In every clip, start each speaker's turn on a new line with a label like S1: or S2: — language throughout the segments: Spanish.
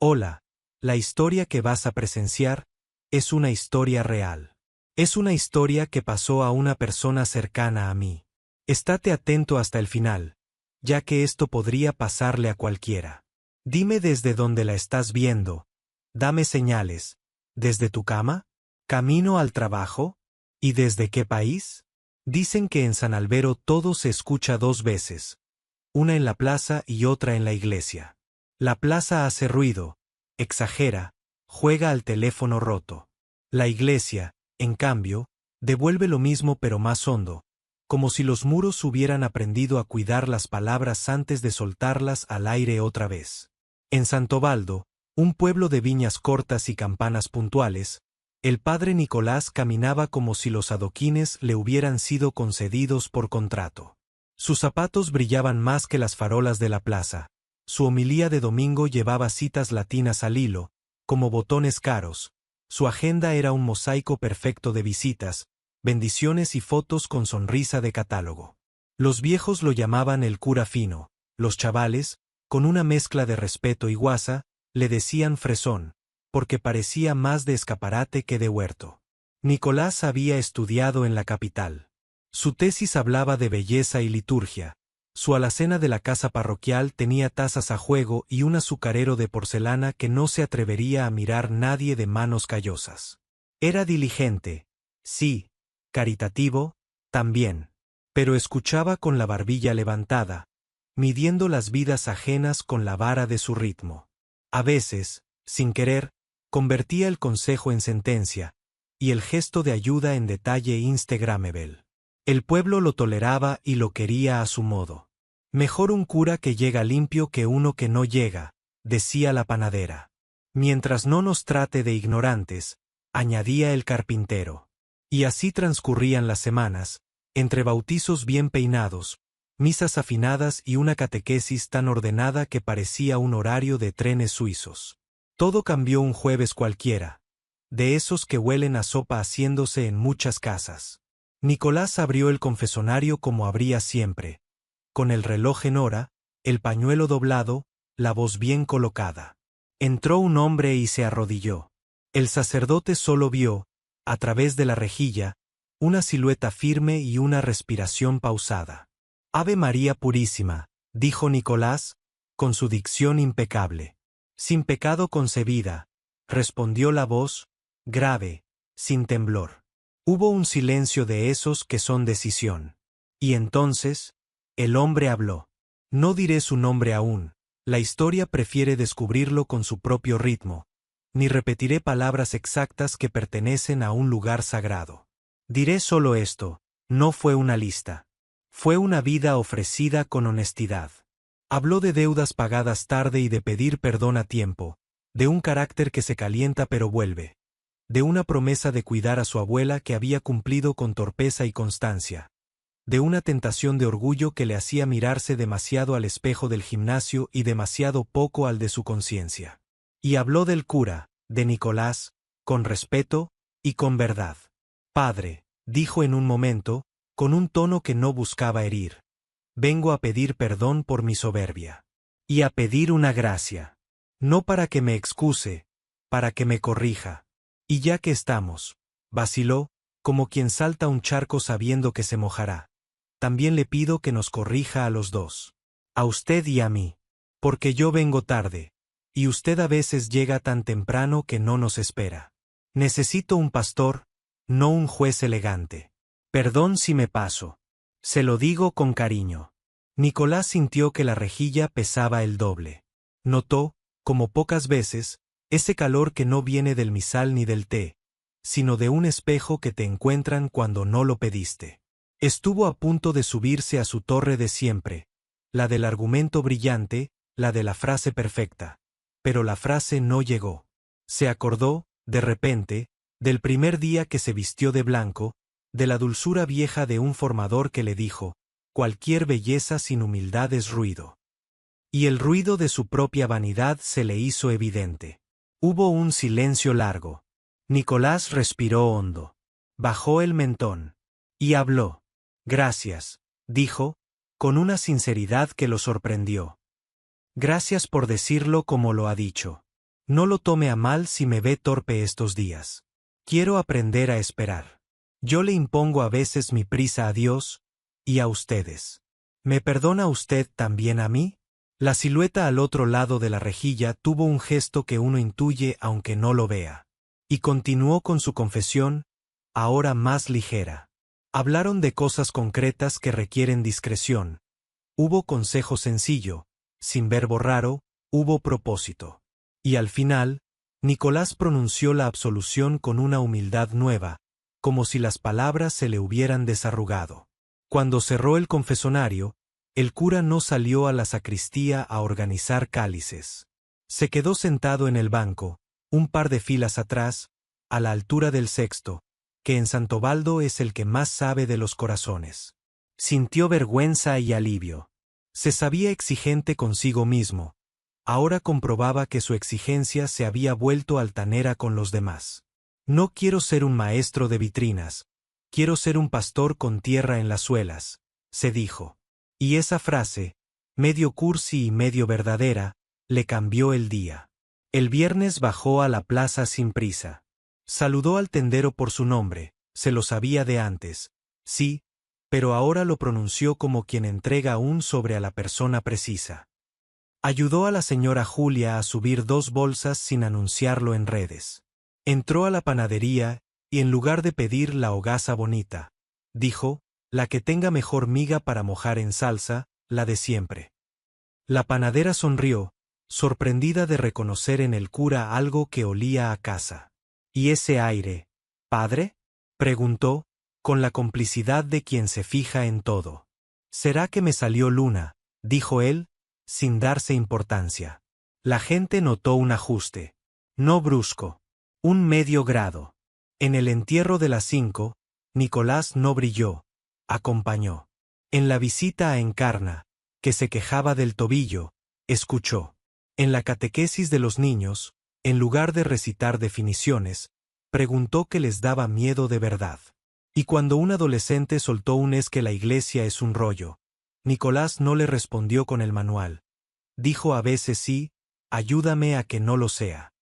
S1: Hola, la historia que vas a presenciar es una historia real. Es una historia que pasó a una persona cercana a mí. Estate atento hasta el final, ya que esto podría pasarle a cualquiera. Dime desde dónde la estás viendo. Dame señales. ¿Desde tu cama? ¿Camino al trabajo? ¿Y desde qué país? Dicen que en San Albero todo se escucha dos veces, una en la plaza y otra en la iglesia. La plaza hace ruido, exagera, juega al teléfono roto. La iglesia, en cambio, devuelve lo mismo pero más hondo, como si los muros hubieran aprendido a cuidar las palabras antes de soltarlas al aire otra vez. En Santobaldo, un pueblo de viñas cortas y campanas puntuales, el padre Nicolás caminaba como si los adoquines le hubieran sido concedidos por contrato. Sus zapatos brillaban más que las farolas de la plaza. Su homilía de domingo llevaba citas latinas al hilo, como botones caros. Su agenda era un mosaico perfecto de visitas, bendiciones y fotos con sonrisa de catálogo. Los viejos lo llamaban el cura fino, los chavales, con una mezcla de respeto y guasa, le decían fresón, porque parecía más de escaparate que de huerto. Nicolás había estudiado en la capital. Su tesis hablaba de belleza y liturgia. Su alacena de la casa parroquial tenía tazas a juego y un azucarero de porcelana que no se atrevería a mirar nadie de manos callosas. Era diligente, sí, caritativo, también, pero escuchaba con la barbilla levantada, midiendo las vidas ajenas con la vara de su ritmo. A veces, sin querer, convertía el consejo en sentencia, y el gesto de ayuda en detalle instagramable. El pueblo lo toleraba y lo quería a su modo. Mejor un cura que llega limpio que uno que no llega, decía la panadera. Mientras no nos trate de ignorantes, añadía el carpintero. Y así transcurrían las semanas, entre bautizos bien peinados, misas afinadas y una catequesis tan ordenada que parecía un horario de trenes suizos. Todo cambió un jueves cualquiera, de esos que huelen a sopa haciéndose en muchas casas. Nicolás abrió el confesonario como abría siempre, con el reloj en hora, el pañuelo doblado, la voz bien colocada. Entró un hombre y se arrodilló. El sacerdote solo vio, a través de la rejilla, una silueta firme y una respiración pausada. Ave María Purísima, dijo Nicolás, con su dicción impecable. Sin pecado concebida, respondió la voz, grave, sin temblor. Hubo un silencio de esos que son decisión. Y entonces, el hombre habló. No diré su nombre aún, la historia prefiere descubrirlo con su propio ritmo, ni repetiré palabras exactas que pertenecen a un lugar sagrado. Diré solo esto, no fue una lista. Fue una vida ofrecida con honestidad. Habló de deudas pagadas tarde y de pedir perdón a tiempo, de un carácter que se calienta pero vuelve, de una promesa de cuidar a su abuela que había cumplido con torpeza y constancia, de una tentación de orgullo que le hacía mirarse demasiado al espejo del gimnasio y demasiado poco al de su conciencia. Y habló del cura, de Nicolás, con respeto y con verdad. Padre, dijo en un momento, con un tono que no buscaba herir, vengo a pedir perdón por mi soberbia. Y a pedir una gracia. No para que me excuse, para que me corrija. Y ya que estamos, vaciló, como quien salta un charco sabiendo que se mojará. También le pido que nos corrija a los dos. A usted y a mí. Porque yo vengo tarde, y usted a veces llega tan temprano que no nos espera. Necesito un pastor, no un juez elegante. Perdón si me paso. Se lo digo con cariño. Nicolás sintió que la rejilla pesaba el doble. Notó, como pocas veces, ese calor que no viene del misal ni del té, sino de un espejo que te encuentran cuando no lo pediste. Estuvo a punto de subirse a su torre de siempre, la del argumento brillante, la de la frase perfecta. Pero la frase no llegó. Se acordó, de repente, del primer día que se vistió de blanco, de la dulzura vieja de un formador que le dijo, cualquier belleza sin humildad es ruido. Y el ruido de su propia vanidad se le hizo evidente. Hubo un silencio largo. Nicolás respiró hondo. Bajó el mentón. Y habló. Gracias, dijo, con una sinceridad que lo sorprendió. Gracias por decirlo como lo ha dicho. No lo tome a mal si me ve torpe estos días. Quiero aprender a esperar. Yo le impongo a veces mi prisa a Dios y a ustedes. ¿Me perdona usted también a mí? La silueta al otro lado de la rejilla tuvo un gesto que uno intuye aunque no lo vea. Y continuó con su confesión, ahora más ligera. Hablaron de cosas concretas que requieren discreción. Hubo consejo sencillo, sin verbo raro, hubo propósito. Y al final, Nicolás pronunció la absolución con una humildad nueva, como si las palabras se le hubieran desarrugado. Cuando cerró el confesonario, el cura no salió a la sacristía a organizar cálices. Se quedó sentado en el banco, un par de filas atrás, a la altura del sexto, que en Santobaldo es el que más sabe de los corazones. Sintió vergüenza y alivio. Se sabía exigente consigo mismo. Ahora comprobaba que su exigencia se había vuelto altanera con los demás. No quiero ser un maestro de vitrinas, quiero ser un pastor con tierra en las suelas, se dijo. Y esa frase, medio cursi y medio verdadera, le cambió el día. El viernes bajó a la plaza sin prisa. Saludó al tendero por su nombre, se lo sabía de antes, sí, pero ahora lo pronunció como quien entrega un sobre a la persona precisa. Ayudó a la señora Julia a subir 2 bolsas sin anunciarlo en redes. Entró a la panadería y en lugar de pedir la hogaza bonita, dijo, la que tenga mejor miga para mojar en salsa, la de siempre. La panadera sonrió, sorprendida de reconocer en el cura algo que olía a casa. ¿Y ese aire, padre?, preguntó, con la complicidad de quien se fija en todo. ¿Será que me salió luna?, dijo él, sin darse importancia. La gente notó un ajuste. No brusco. Un medio grado. En el entierro de las 5, Nicolás no brilló, acompañó. En la visita a Encarna, que se quejaba del tobillo, escuchó. En la catequesis de los niños, en lugar de recitar definiciones, preguntó qué les daba miedo de verdad. Y cuando un adolescente soltó un es que la iglesia es un rollo, Nicolás no le respondió con el manual. Dijo a veces sí, ayúdame a que no lo sea.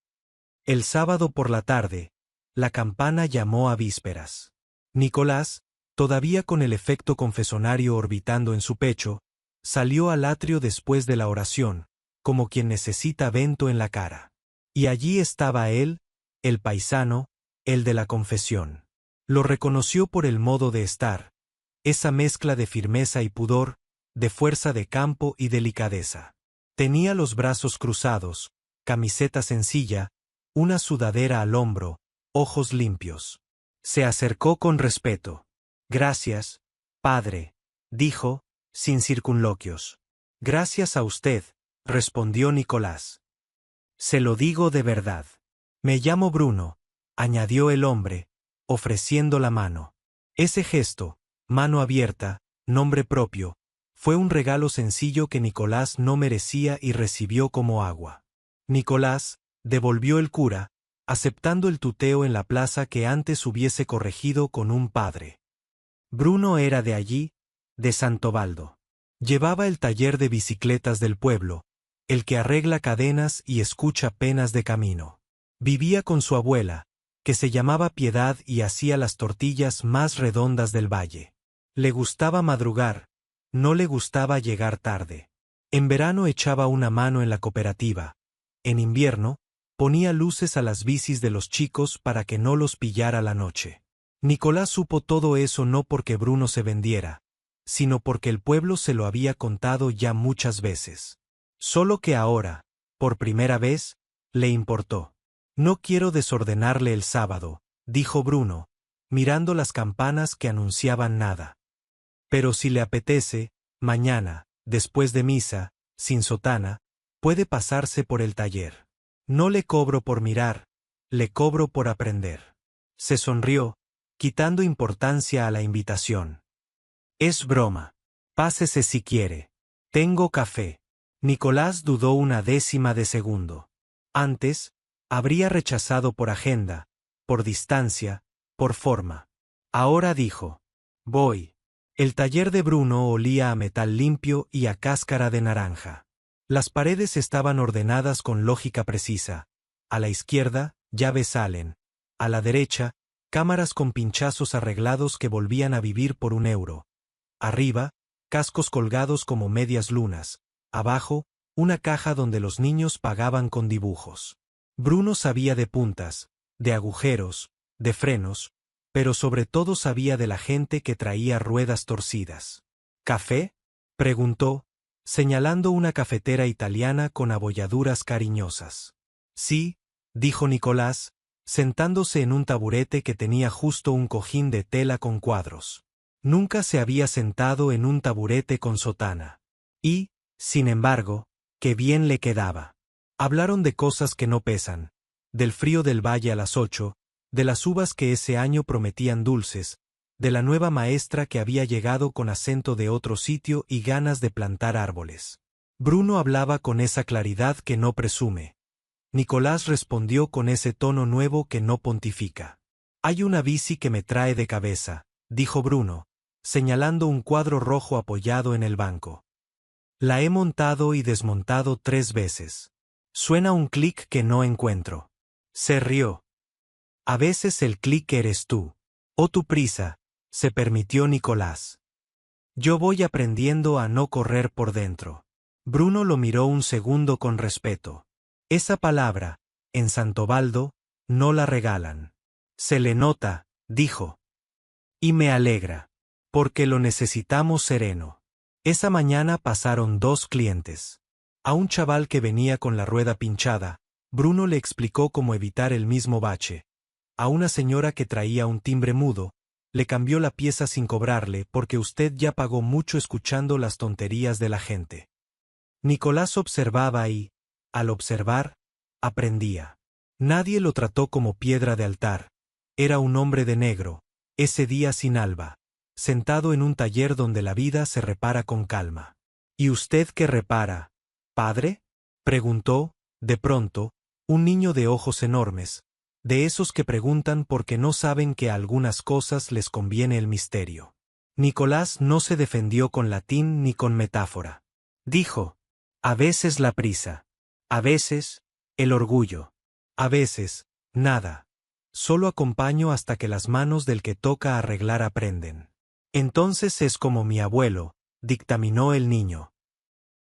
S1: El sábado por la tarde, la campana llamó a vísperas. Nicolás, todavía con el efecto confesonario orbitando en su pecho, salió al atrio después de la oración, como quien necesita vento en la cara. Y allí estaba él, el paisano, el de la confesión. Lo reconoció por el modo de estar, esa mezcla de firmeza y pudor, de fuerza de campo y delicadeza. Tenía los brazos cruzados, camiseta sencilla, una sudadera al hombro, ojos limpios. Se acercó con respeto. Gracias, padre, dijo, sin circunloquios. Gracias a usted, respondió Nicolás. Se lo digo de verdad. Me llamo Bruno, añadió el hombre, ofreciendo la mano. Ese gesto, mano abierta, nombre propio, fue un regalo sencillo que Nicolás no merecía y recibió como agua. Nicolás, devolvió el cura, aceptando el tuteo en la plaza que antes hubiese corregido con un padre. Bruno era de allí, de Santobaldo. Llevaba el taller de bicicletas del pueblo, el que arregla cadenas y escucha penas de camino. Vivía con su abuela, que se llamaba Piedad y hacía las tortillas más redondas del valle. Le gustaba madrugar, no le gustaba llegar tarde. En verano echaba una mano en la cooperativa. En invierno, ponía luces a las bicis de los chicos para que no los pillara la noche. Nicolás supo todo eso no porque Bruno se vendiera, sino porque el pueblo se lo había contado ya muchas veces. Solo que ahora, por primera vez, le importó. No quiero desordenarle el sábado, dijo Bruno, mirando las campanas que anunciaban nada. Pero si le apetece, mañana, después de misa, sin sotana, puede pasarse por el taller. No le cobro por mirar, le cobro por aprender. Se sonrió, quitando importancia a la invitación. Es broma. Pásese si quiere. Tengo café. Nicolás dudó una décima de segundo. Antes, habría rechazado por agenda, por distancia, por forma. Ahora dijo, voy. El taller de Bruno olía a metal limpio y a cáscara de naranja. Las paredes estaban ordenadas con lógica precisa, A la izquierda, llaves Allen. A la derecha, cámaras con pinchazos arreglados que volvían a vivir por €1. Arriba, cascos colgados como medias lunas. Abajo, una caja donde los niños pagaban con dibujos. Bruno sabía de puntas, de agujeros, de frenos, pero sobre todo sabía de la gente que traía ruedas torcidas. ¿Café?, preguntó, señalando una cafetera italiana con abolladuras cariñosas. Sí, dijo Nicolás, sentándose en un taburete que tenía justo un cojín de tela con cuadros. Nunca se había sentado en un taburete con sotana. Y, sin embargo, qué bien le quedaba. Hablaron de cosas que no pesan, del frío del valle a las 8, de las uvas que ese año prometían dulces, de la nueva maestra que había llegado con acento de otro sitio y ganas de plantar árboles. Bruno hablaba con esa claridad que no presume. Nicolás respondió con ese tono nuevo que no pontifica. Hay una bici que me trae de cabeza, dijo Bruno, señalando un cuadro rojo apoyado en el banco. La he montado y desmontado 3 veces. Suena un clic que no encuentro. Se rió. A veces el clic eres tú. O tu prisa, se permitió Nicolás. Yo voy aprendiendo a no correr por dentro. Bruno lo miró un segundo con respeto. Esa palabra, en Santobaldo, no la regalan. Se le nota, dijo. Y me alegra. Porque lo necesitamos sereno. Esa mañana pasaron 2 clientes. A un chaval que venía con la rueda pinchada, Bruno le explicó cómo evitar el mismo bache. A una señora que traía un timbre mudo, le cambió la pieza sin cobrarle porque usted ya pagó mucho escuchando las tonterías de la gente. Nicolás observaba y, al observar, aprendía. Nadie lo trató como piedra de altar. Era un hombre de negro, ese día sin alba, sentado en un taller donde la vida se repara con calma. ¿Y usted qué repara, padre?, preguntó, de pronto, un niño de ojos enormes, de esos que preguntan porque no saben que a algunas cosas les conviene el misterio. Nicolás no se defendió con latín ni con metáfora. Dijo, a veces la prisa, a veces, el orgullo, a veces, nada. Solo acompaño hasta que las manos del que toca arreglar aprenden. Entonces es como mi abuelo, dictaminó el niño.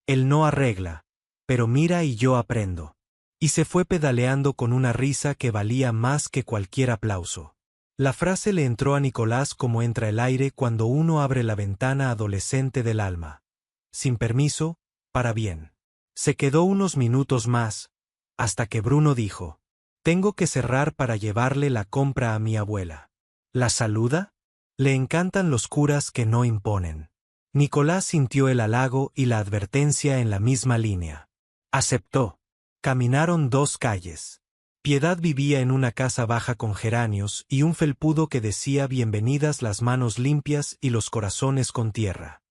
S1: Él no arregla, pero mira y yo aprendo. Y se fue pedaleando con una risa que valía más que cualquier aplauso. La frase le entró a Nicolás como entra el aire cuando uno abre la ventana adolescente del alma. Sin permiso, para bien. Se quedó unos minutos más, hasta que Bruno dijo, tengo que cerrar para llevarle la compra a mi abuela. ¿La saluda? Le encantan los curas que no imponen. Nicolás sintió el halago y la advertencia en la misma línea. Aceptó. Caminaron 2 calles. Piedad vivía en una casa baja con geranios y un felpudo que decía bienvenidas las manos limpias y los corazones con tierra.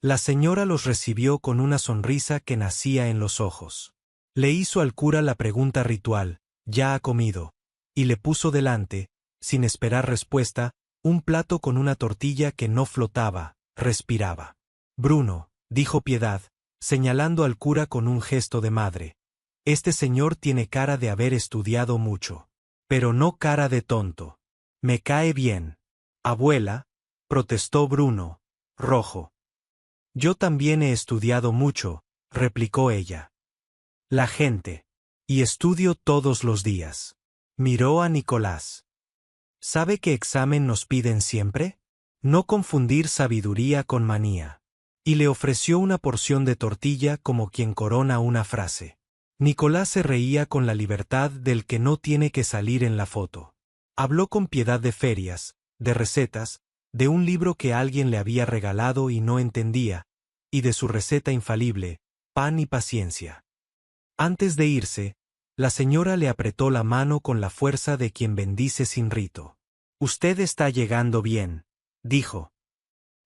S1: La señora los recibió con una sonrisa que nacía en los ojos. Le hizo al cura la pregunta ritual, ¿ya ha comido?, y le puso delante, sin esperar respuesta, un plato con una tortilla que no flotaba, respiraba. Bruno, dijo Piedad, señalando al cura con un gesto de madre. Este señor tiene cara de haber estudiado mucho. Pero no cara de tonto. Me cae bien. Abuela, protestó Bruno, rojo. Yo también he estudiado mucho, replicó ella. La gente. Y estudio todos los días. Miró a Nicolás. ¿Sabe qué examen nos piden siempre? No confundir sabiduría con manía. Y le ofreció una porción de tortilla como quien corona una frase. Nicolás se reía con la libertad del que no tiene que salir en la foto. Habló con Piedad de ferias, de recetas, de un libro que alguien le había regalado y no entendía, y de su receta infalible, pan y paciencia. Antes de irse, la señora le apretó la mano con la fuerza de quien bendice sin rito. Usted está llegando bien, dijo.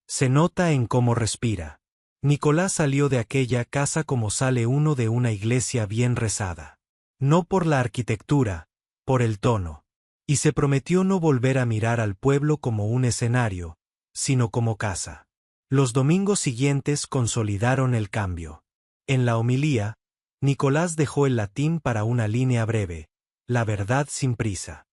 S1: Se nota en cómo respira. Nicolás salió de aquella casa como sale uno de una iglesia bien rezada. No por la arquitectura, por el tono. Y se prometió no volver a mirar al pueblo como un escenario, sino como casa. Los domingos siguientes consolidaron el cambio. En la homilía, Nicolás dejó el latín para una línea breve, la verdad sin prisa.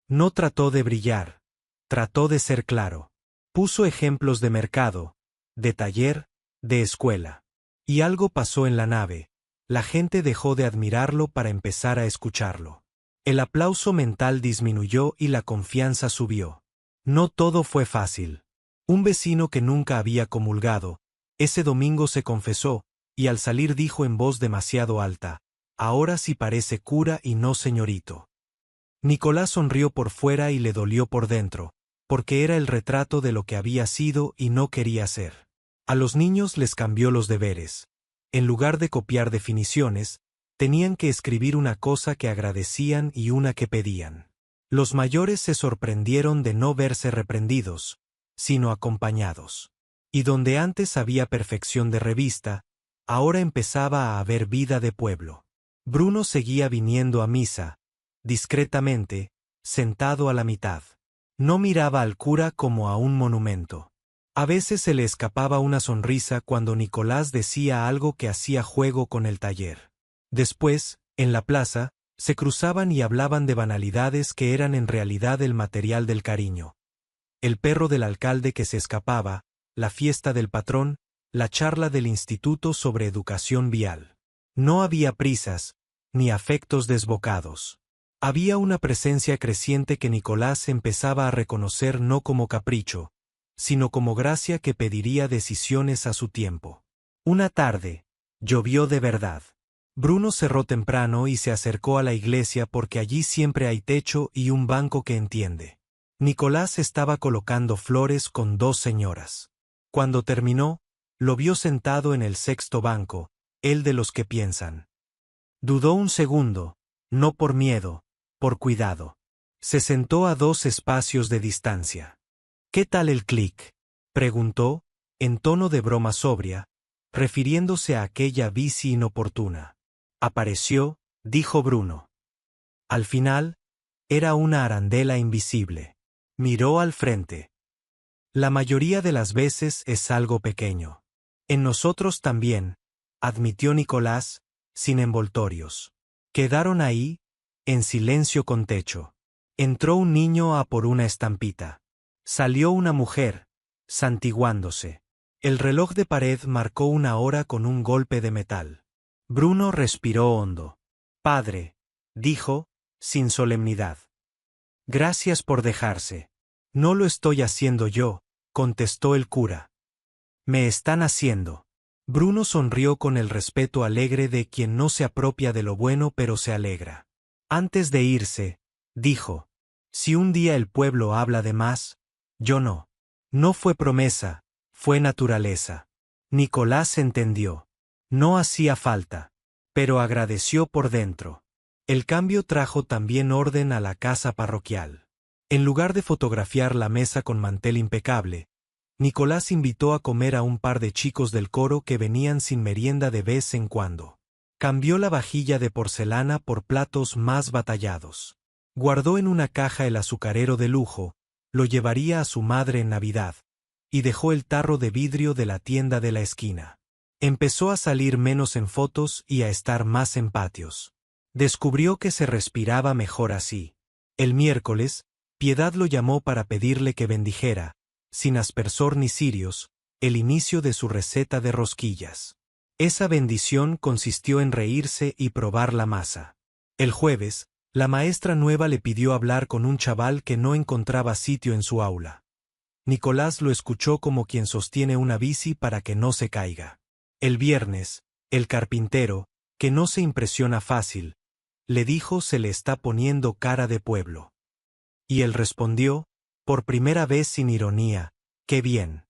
S1: No trató de brillar, trató de ser claro. Puso ejemplos de mercado, de taller, de escuela. Y algo pasó en la nave. La gente dejó de admirarlo para empezar a escucharlo. El aplauso mental disminuyó y la confianza subió. No todo fue fácil. Un vecino que nunca había comulgado, ese domingo se confesó, y al salir dijo en voz demasiado alta: «Ahora sí parece cura y no señorito». Nicolás sonrió por fuera y le dolió por dentro, porque era el retrato de lo que había sido y no quería ser. A los niños les cambió los deberes. En lugar de copiar definiciones, tenían que escribir una cosa que agradecían y una que pedían. Los mayores se sorprendieron de no verse reprendidos, sino acompañados. Y donde antes había perfección de revista, ahora empezaba a haber vida de pueblo. Bruno seguía viniendo a misa, discretamente, sentado a la mitad. No miraba al cura como a un monumento. A veces se le escapaba una sonrisa cuando Nicolás decía algo que hacía juego con el taller. Después, en la plaza, se cruzaban y hablaban de banalidades que eran en realidad el material del cariño. El perro del alcalde que se escapaba, la fiesta del patrón, la charla del instituto sobre educación vial. No había prisas, ni afectos desbocados. Había una presencia creciente que Nicolás empezaba a reconocer no como capricho, sino como gracia que pediría decisiones a su tiempo. Una tarde, llovió de verdad. Bruno cerró temprano y se acercó a la iglesia porque allí siempre hay techo y un banco que entiende. Nicolás estaba colocando flores con 2 señoras. Cuando terminó, lo vio sentado en el 6º banco, el de los que piensan. Dudó un segundo, no por miedo, por cuidado. Se sentó a 2 espacios de distancia. «¿Qué tal el clic?», preguntó, en tono de broma sobria, refiriéndose a aquella bici inoportuna. «Apareció», dijo Bruno. Al final, era una arandela invisible. Miró al frente. «La mayoría de las veces es algo pequeño. En nosotros también», admitió Nicolás, sin envoltorios. Quedaron ahí, en silencio con techo. Entró un niño a por una estampita. Salió una mujer, santiguándose. El reloj de pared marcó una hora con un golpe de metal. Bruno respiró hondo. «Padre», dijo, sin solemnidad. «Gracias por dejarse». «No lo estoy haciendo yo», contestó el cura. «Me están haciendo». Bruno sonrió con el respeto alegre de quien no se apropia de lo bueno pero se alegra. Antes de irse, dijo: «Si un día el pueblo habla de más, yo no». No fue promesa, fue naturaleza. Nicolás entendió. No hacía falta, pero agradeció por dentro. El cambio trajo también orden a la casa parroquial. En lugar de fotografiar la mesa con mantel impecable, Nicolás invitó a comer a un par de chicos del coro que venían sin merienda de vez en cuando. Cambió la vajilla de porcelana por platos más batallados. Guardó en una caja el azucarero de lujo, lo llevaría a su madre en Navidad, y dejó el tarro de vidrio de la tienda de la esquina. Empezó a salir menos en fotos y a estar más en patios. Descubrió que se respiraba mejor así. El miércoles, Piedad lo llamó para pedirle que bendijera, sin aspersor ni cirios, el inicio de su receta de rosquillas. Esa bendición consistió en reírse y probar la masa. El jueves, la maestra nueva le pidió hablar con un chaval que no encontraba sitio en su aula. Nicolás lo escuchó como quien sostiene una bici para que no se caiga. El viernes, el carpintero, que no se impresiona fácil, le dijo: «Se le está poniendo cara de pueblo». Y él respondió, por primera vez sin ironía: «Qué bien».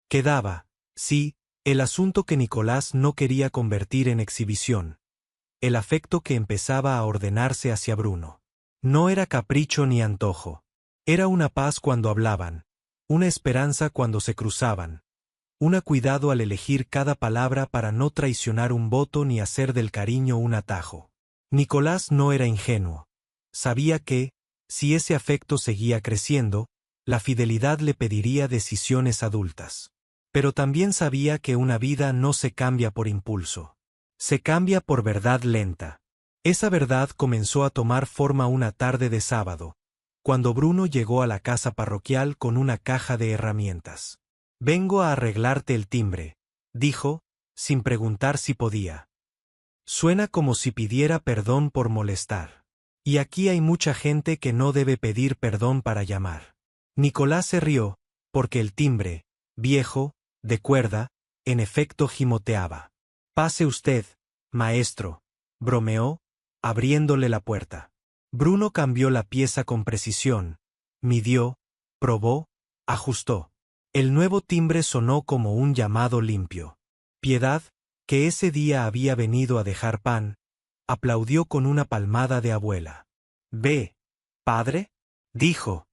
S1: Quedaba, sí, el asunto que Nicolás no quería convertir en exhibición. El afecto que empezaba a ordenarse hacia Bruno. No era capricho ni antojo. Era una paz cuando hablaban, una esperanza cuando se cruzaban, un cuidado al elegir cada palabra para no traicionar un voto ni hacer del cariño un atajo. Nicolás no era ingenuo. Sabía que, si ese afecto seguía creciendo, la fidelidad le pediría decisiones adultas. Pero también sabía que una vida no se cambia por impulso. Se cambia por verdad lenta. Esa verdad comenzó a tomar forma una tarde de sábado, cuando Bruno llegó a la casa parroquial con una caja de herramientas. «Vengo a arreglarte el timbre», dijo, sin preguntar si podía. «Suena como si pidiera perdón por molestar. Y aquí hay mucha gente que no debe pedir perdón para llamar». Nicolás se rió, porque el timbre, viejo, de cuerda, en efecto gimoteaba. «Pase usted, maestro», bromeó, abriéndole la puerta. Bruno cambió la pieza con precisión, midió, probó, ajustó. El nuevo timbre sonó como un llamado limpio. Piedad, que ese día había venido a dejar pan, aplaudió con una palmada de abuela. «Ve, padre», dijo.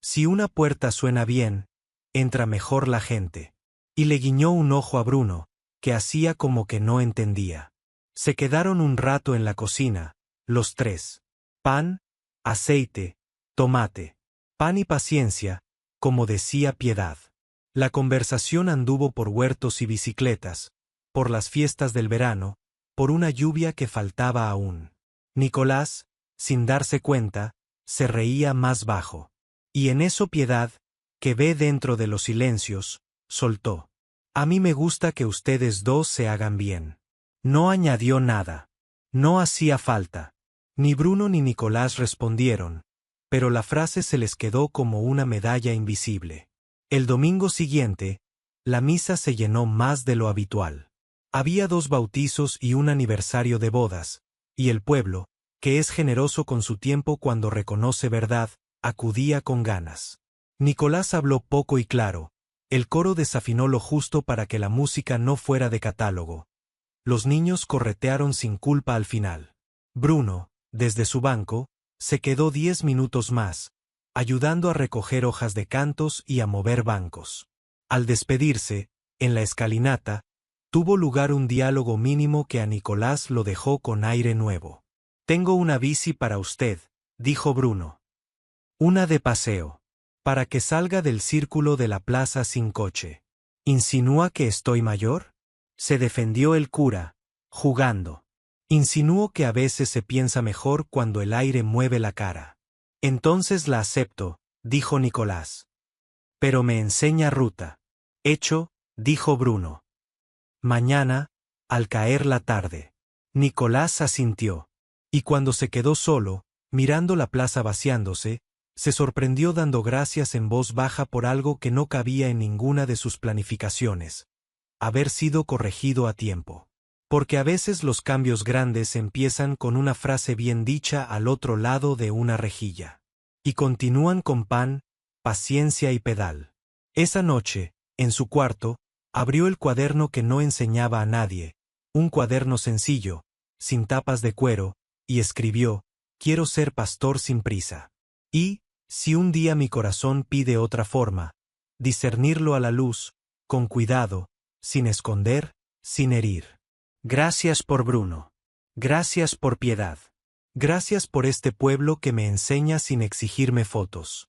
S1: «Si una puerta suena bien, entra mejor la gente». Y le guiñó un ojo a Bruno, que hacía como que no entendía. Se quedaron un rato en la cocina, los tres. Pan, aceite, tomate. Pan y paciencia, como decía Piedad. La conversación anduvo por huertos y bicicletas, por las fiestas del verano, por una lluvia que faltaba aún. Nicolás, sin darse cuenta, se reía más bajo. Y en eso Piedad, que ve dentro de los silencios, soltó. «A mí me gusta que ustedes dos se hagan bien». No añadió nada. No hacía falta. Ni Bruno ni Nicolás respondieron, pero la frase se les quedó como una medalla invisible. El domingo siguiente, la misa se llenó más de lo habitual. Había 2 bautizos y un aniversario de bodas, y el pueblo, que es generoso con su tiempo cuando reconoce verdad, acudía con ganas. Nicolás habló poco y claro. El coro desafinó lo justo para que la música no fuera de catálogo. Los niños corretearon sin culpa al final. Bruno, desde su banco, se quedó 10 minutos más, ayudando a recoger hojas de cantos y a mover bancos. Al despedirse, en la escalinata, tuvo lugar un diálogo mínimo que a Nicolás lo dejó con aire nuevo. «Tengo una bici para usted», dijo Bruno. «Una de paseo. Para que salga del círculo de la plaza sin coche». «¿Insinúa que estoy mayor?», se defendió el cura, jugando. «Insinúo que a veces se piensa mejor cuando el aire mueve la cara». «Entonces la acepto», dijo Nicolás. «Pero me enseña ruta». «Hecho», dijo Bruno. «Mañana, al caer la tarde». Nicolás asintió. Y cuando se quedó solo, mirando la plaza vaciándose, se sorprendió dando gracias en voz baja por algo que no cabía en ninguna de sus planificaciones: haber sido corregido a tiempo. Porque a veces los cambios grandes empiezan con una frase bien dicha al otro lado de una rejilla. Y continúan con pan, paciencia y pedal. Esa noche, en su cuarto, abrió el cuaderno que no enseñaba a nadie, un cuaderno sencillo, sin tapas de cuero, y escribió: «Quiero ser pastor sin prisa. Y, si un día mi corazón pide otra forma, discernirlo a la luz, con cuidado, sin esconder, sin herir». Gracias por Bruno. Gracias por Piedad. Gracias por este pueblo que me enseña sin exigirme fotos.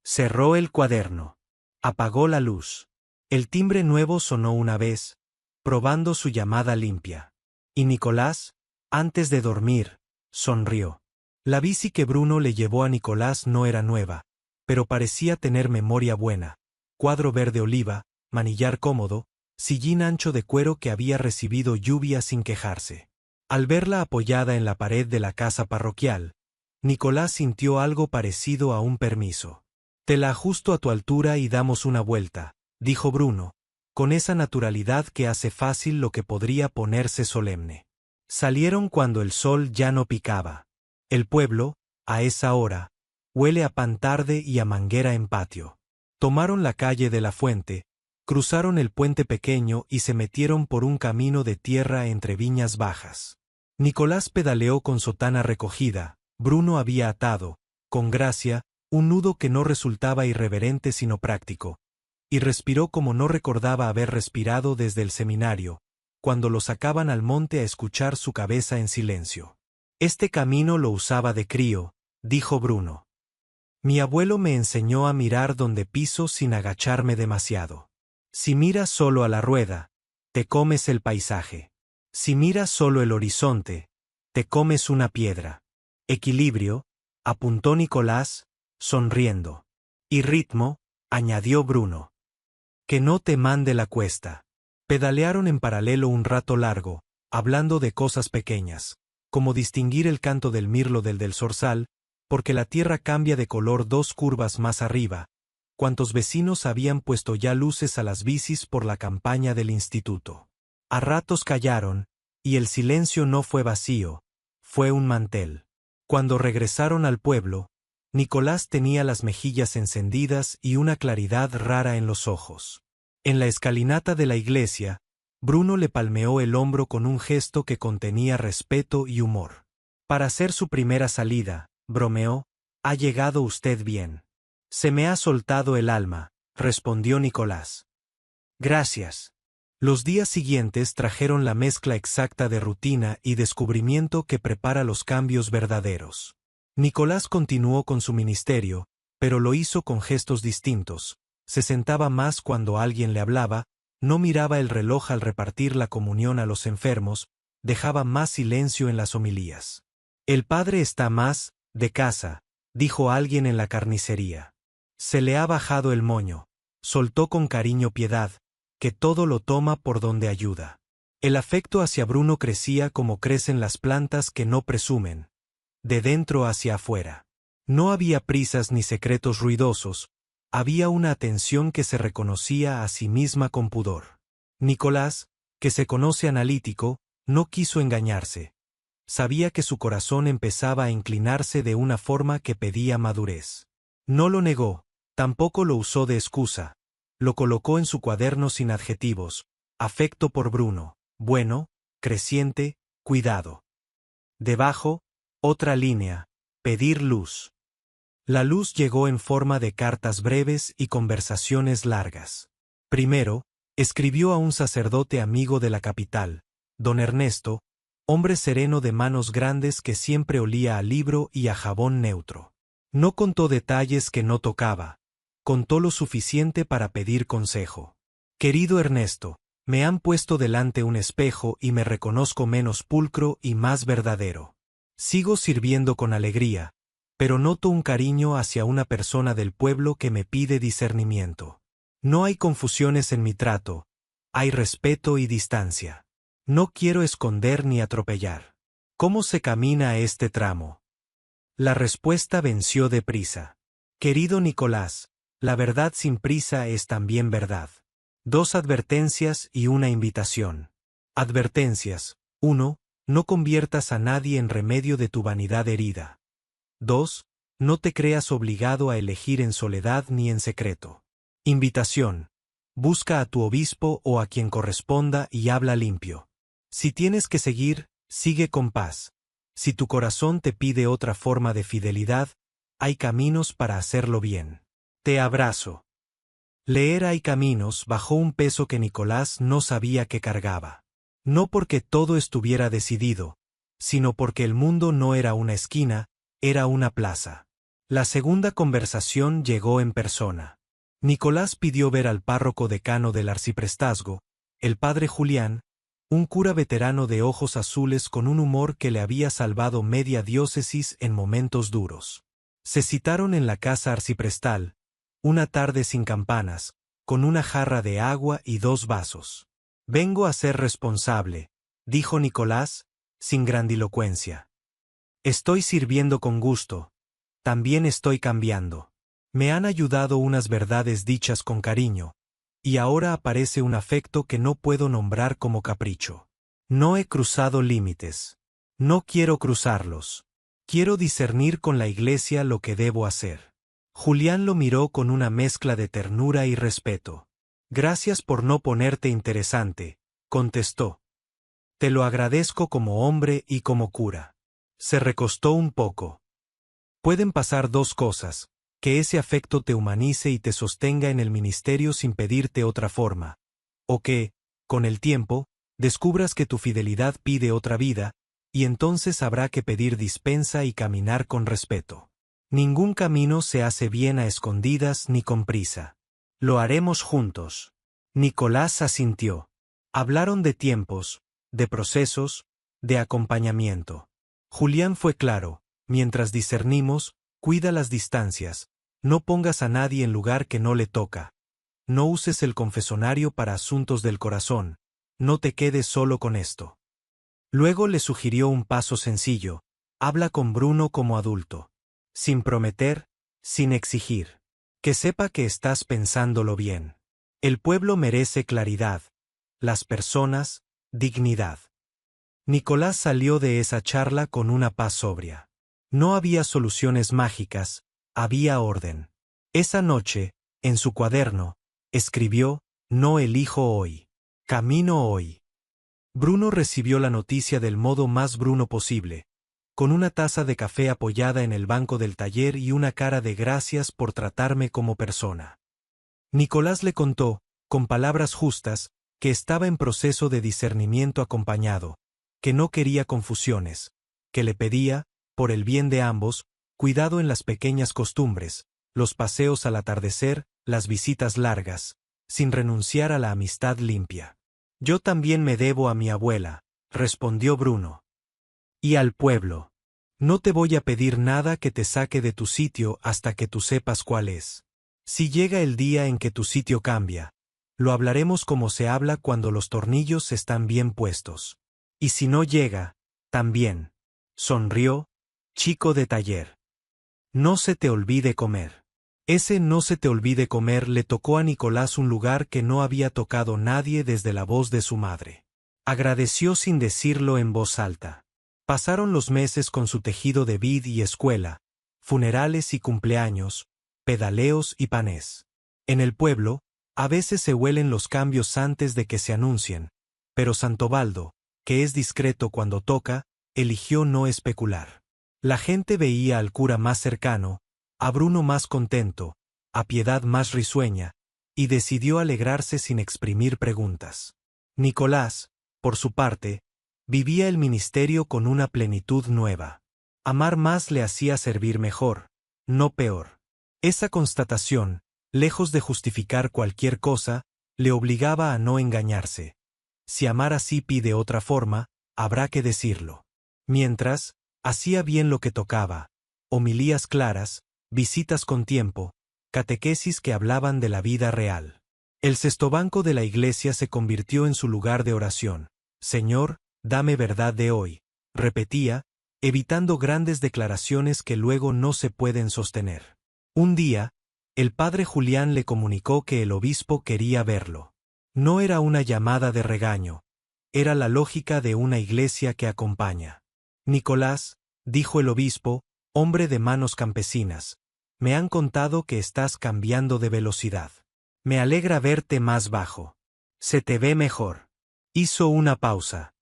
S1: Cerró el cuaderno. Apagó la luz. El timbre nuevo sonó una vez, probando su llamada limpia. Y Nicolás, antes de dormir, sonrió. La bici que Bruno le llevó a Nicolás no era nueva, pero parecía tener memoria buena. Cuadro verde oliva, manillar cómodo, sillín ancho de cuero que había recibido lluvia sin quejarse. Al verla apoyada en la pared de la casa parroquial, Nicolás sintió algo parecido a un permiso. «Te la ajusto a tu altura y damos una vuelta», dijo Bruno, con esa naturalidad que hace fácil lo que podría ponerse solemne. Salieron cuando el sol ya no picaba. El pueblo, a esa hora, huele a pan tarde y a manguera en patio. Tomaron la calle de la Fuente, cruzaron el puente pequeño y se metieron por un camino de tierra entre viñas bajas. Nicolás pedaleó con sotana recogida. Bruno había atado, con gracia, un nudo que no resultaba irreverente sino práctico, y respiró como no recordaba haber respirado desde el seminario, cuando lo sacaban al monte a escuchar su cabeza en silencio. «Este camino lo usaba de crío», dijo Bruno. «Mi abuelo me enseñó a mirar donde piso sin agacharme demasiado. Si miras solo a la rueda, te comes el paisaje. Si miras solo el horizonte, te comes una piedra. Equilibrio, apuntó Nicolás, sonriendo. Y ritmo, añadió Bruno. Que no te mande la cuesta. Pedalearon en paralelo un rato largo, hablando de cosas pequeñas, como distinguir el canto del mirlo del zorzal, porque la tierra cambia de color 2 curvas más arriba, cuantos vecinos habían puesto ya luces a las bicis por la campaña del instituto. A ratos callaron, y el silencio no fue vacío, fue un mantel. Cuando regresaron al pueblo, Nicolás tenía las mejillas encendidas y una claridad rara en los ojos. En la escalinata de la iglesia, Bruno le palmeó el hombro con un gesto que contenía respeto y humor. Para hacer su primera salida, bromeó, ha llegado usted bien. Se me ha soltado el alma, respondió Nicolás. Gracias. Los días siguientes trajeron la mezcla exacta de rutina y descubrimiento que prepara los cambios verdaderos. Nicolás continuó con su ministerio, pero lo hizo con gestos distintos. Se sentaba más cuando alguien le hablaba, no miraba el reloj al repartir la comunión a los enfermos, dejaba más silencio en las homilías. El padre está más de casa, dijo alguien en la carnicería. Se le ha bajado el moño, soltó con cariño Piedad, que todo lo toma por donde ayuda. El afecto hacia Bruno crecía como crecen las plantas que no presumen, de dentro hacia afuera. No había prisas ni secretos ruidosos, había una atención que se reconocía a sí misma con pudor. Nicolás, que se conoce analítico, no quiso engañarse. Sabía que su corazón empezaba a inclinarse de una forma que pedía madurez. No lo negó, tampoco lo usó de excusa. Lo colocó en su cuaderno sin adjetivos: afecto por Bruno, bueno, creciente, cuidado. Debajo, otra línea: pedir luz. La luz llegó en forma de cartas breves y conversaciones largas. Primero, escribió a un sacerdote amigo de la capital, don Ernesto, hombre sereno de manos grandes que siempre olía a libro y a jabón neutro. No contó detalles que no tocaba, contó lo suficiente para pedir consejo. Querido Ernesto, me han puesto delante un espejo y me reconozco menos pulcro y más verdadero. Sigo sirviendo con alegría, pero noto un cariño hacia una persona del pueblo que me pide discernimiento. No hay confusiones en mi trato, hay respeto y distancia. No quiero esconder ni atropellar. ¿Cómo se camina este tramo? La respuesta venció deprisa. Querido Nicolás, la verdad sin prisa es también verdad. 2 advertencias y una invitación. Advertencias. 1. No conviertas a nadie en remedio de tu vanidad herida. 2. No te creas obligado a elegir en soledad ni en secreto. Invitación. Busca a tu obispo o a quien corresponda y habla limpio. Si tienes que seguir, sigue con paz. Si tu corazón te pide otra forma de fidelidad, hay caminos para hacerlo bien. Te abrazo. Leer Hay caminos bajó un peso que Nicolás no sabía que cargaba. No porque todo estuviera decidido, sino porque el mundo no era una esquina, era una plaza. La segunda conversación llegó en persona. Nicolás pidió ver al párroco decano del arciprestazgo, el padre Julián, un cura veterano de ojos azules con un humor que le había salvado media diócesis en momentos duros. Se citaron en la casa arciprestal, una tarde sin campanas, con una jarra de agua y 2 vasos. Vengo a ser responsable, dijo Nicolás, sin grandilocuencia. Estoy sirviendo con gusto, también estoy cambiando. Me han ayudado unas verdades dichas con cariño, y ahora aparece un afecto que no puedo nombrar como capricho. No he cruzado límites. No quiero cruzarlos. Quiero discernir con la Iglesia lo que debo hacer. Julián lo miró con una mezcla de ternura y respeto. Gracias por no ponerte interesante, contestó. Te lo agradezco como hombre y como cura. Se recostó un poco. Pueden pasar 2 cosas: que ese afecto te humanice y te sostenga en el ministerio sin pedirte otra forma, o que, con el tiempo, descubras que tu fidelidad pide otra vida, y entonces habrá que pedir dispensa y caminar con respeto. Ningún camino se hace bien a escondidas ni con prisa. Lo haremos juntos. Nicolás asintió. Hablaron de tiempos, de procesos, de acompañamiento. Julián fue claro: mientras discernimos, cuida las distancias, no pongas a nadie en lugar que no le toca. No uses el confesonario para asuntos del corazón, no te quedes solo con esto. Luego le sugirió un paso sencillo: habla con Bruno como adulto. Sin prometer, sin exigir. Que sepa que estás pensándolo bien. El pueblo merece claridad. Las personas, dignidad. Nicolás salió de esa charla con una paz sobria. No había soluciones mágicas, había orden. Esa noche, en su cuaderno, escribió: no elijo hoy. Camino hoy. Bruno recibió la noticia del modo más Bruno posible, con una taza de café apoyada en el banco del taller y una cara de gracias por tratarme como persona. Nicolás le contó, con palabras justas, que estaba en proceso de discernimiento acompañado, que no quería confusiones, que le pedía, por el bien de ambos, cuidado en las pequeñas costumbres, los paseos al atardecer, las visitas largas, sin renunciar a la amistad limpia. Yo también me debo a mi abuela, respondió Bruno. Y al pueblo. No te voy a pedir nada que te saque de tu sitio hasta que tú sepas cuál es. Si llega el día en que tu sitio cambia, lo hablaremos como se habla cuando los tornillos están bien puestos. Y si no llega, también. Sonrió, chico de taller. No se te olvide comer. Ese no se te olvide comer le tocó a Nicolás un lugar que no había tocado nadie desde la voz de su madre. Agradeció sin decirlo en voz alta. Pasaron los meses con su tejido de vid y escuela, funerales y cumpleaños, pedaleos y panés. En el pueblo, a veces se huelen los cambios antes de que se anuncien, pero Santobaldo, que es discreto cuando toca, eligió no especular. La gente veía al cura más cercano, a Bruno más contento, a Piedad más risueña, y decidió alegrarse sin exprimir preguntas. Nicolás, por su parte, vivía el ministerio con una plenitud nueva. Amar más le hacía servir mejor, no peor. Esa constatación, lejos de justificar cualquier cosa, le obligaba a no engañarse. Si amar así pide otra forma, habrá que decirlo. Mientras, hacía bien lo que tocaba: homilías claras, visitas con tiempo, catequesis que hablaban de la vida real. El cestobanco de la iglesia se convirtió en su lugar de oración. Señor, dame verdad de hoy, repetía, evitando grandes declaraciones que luego no se pueden sostener. Un día, el padre Julián le comunicó que el obispo quería verlo. No era una llamada de regaño, era la lógica de una iglesia que acompaña. Nicolás, dijo el obispo, hombre de manos campesinas, me han contado que estás cambiando de velocidad. Me alegra verte más bajo. Se te ve mejor. Hizo una pausa.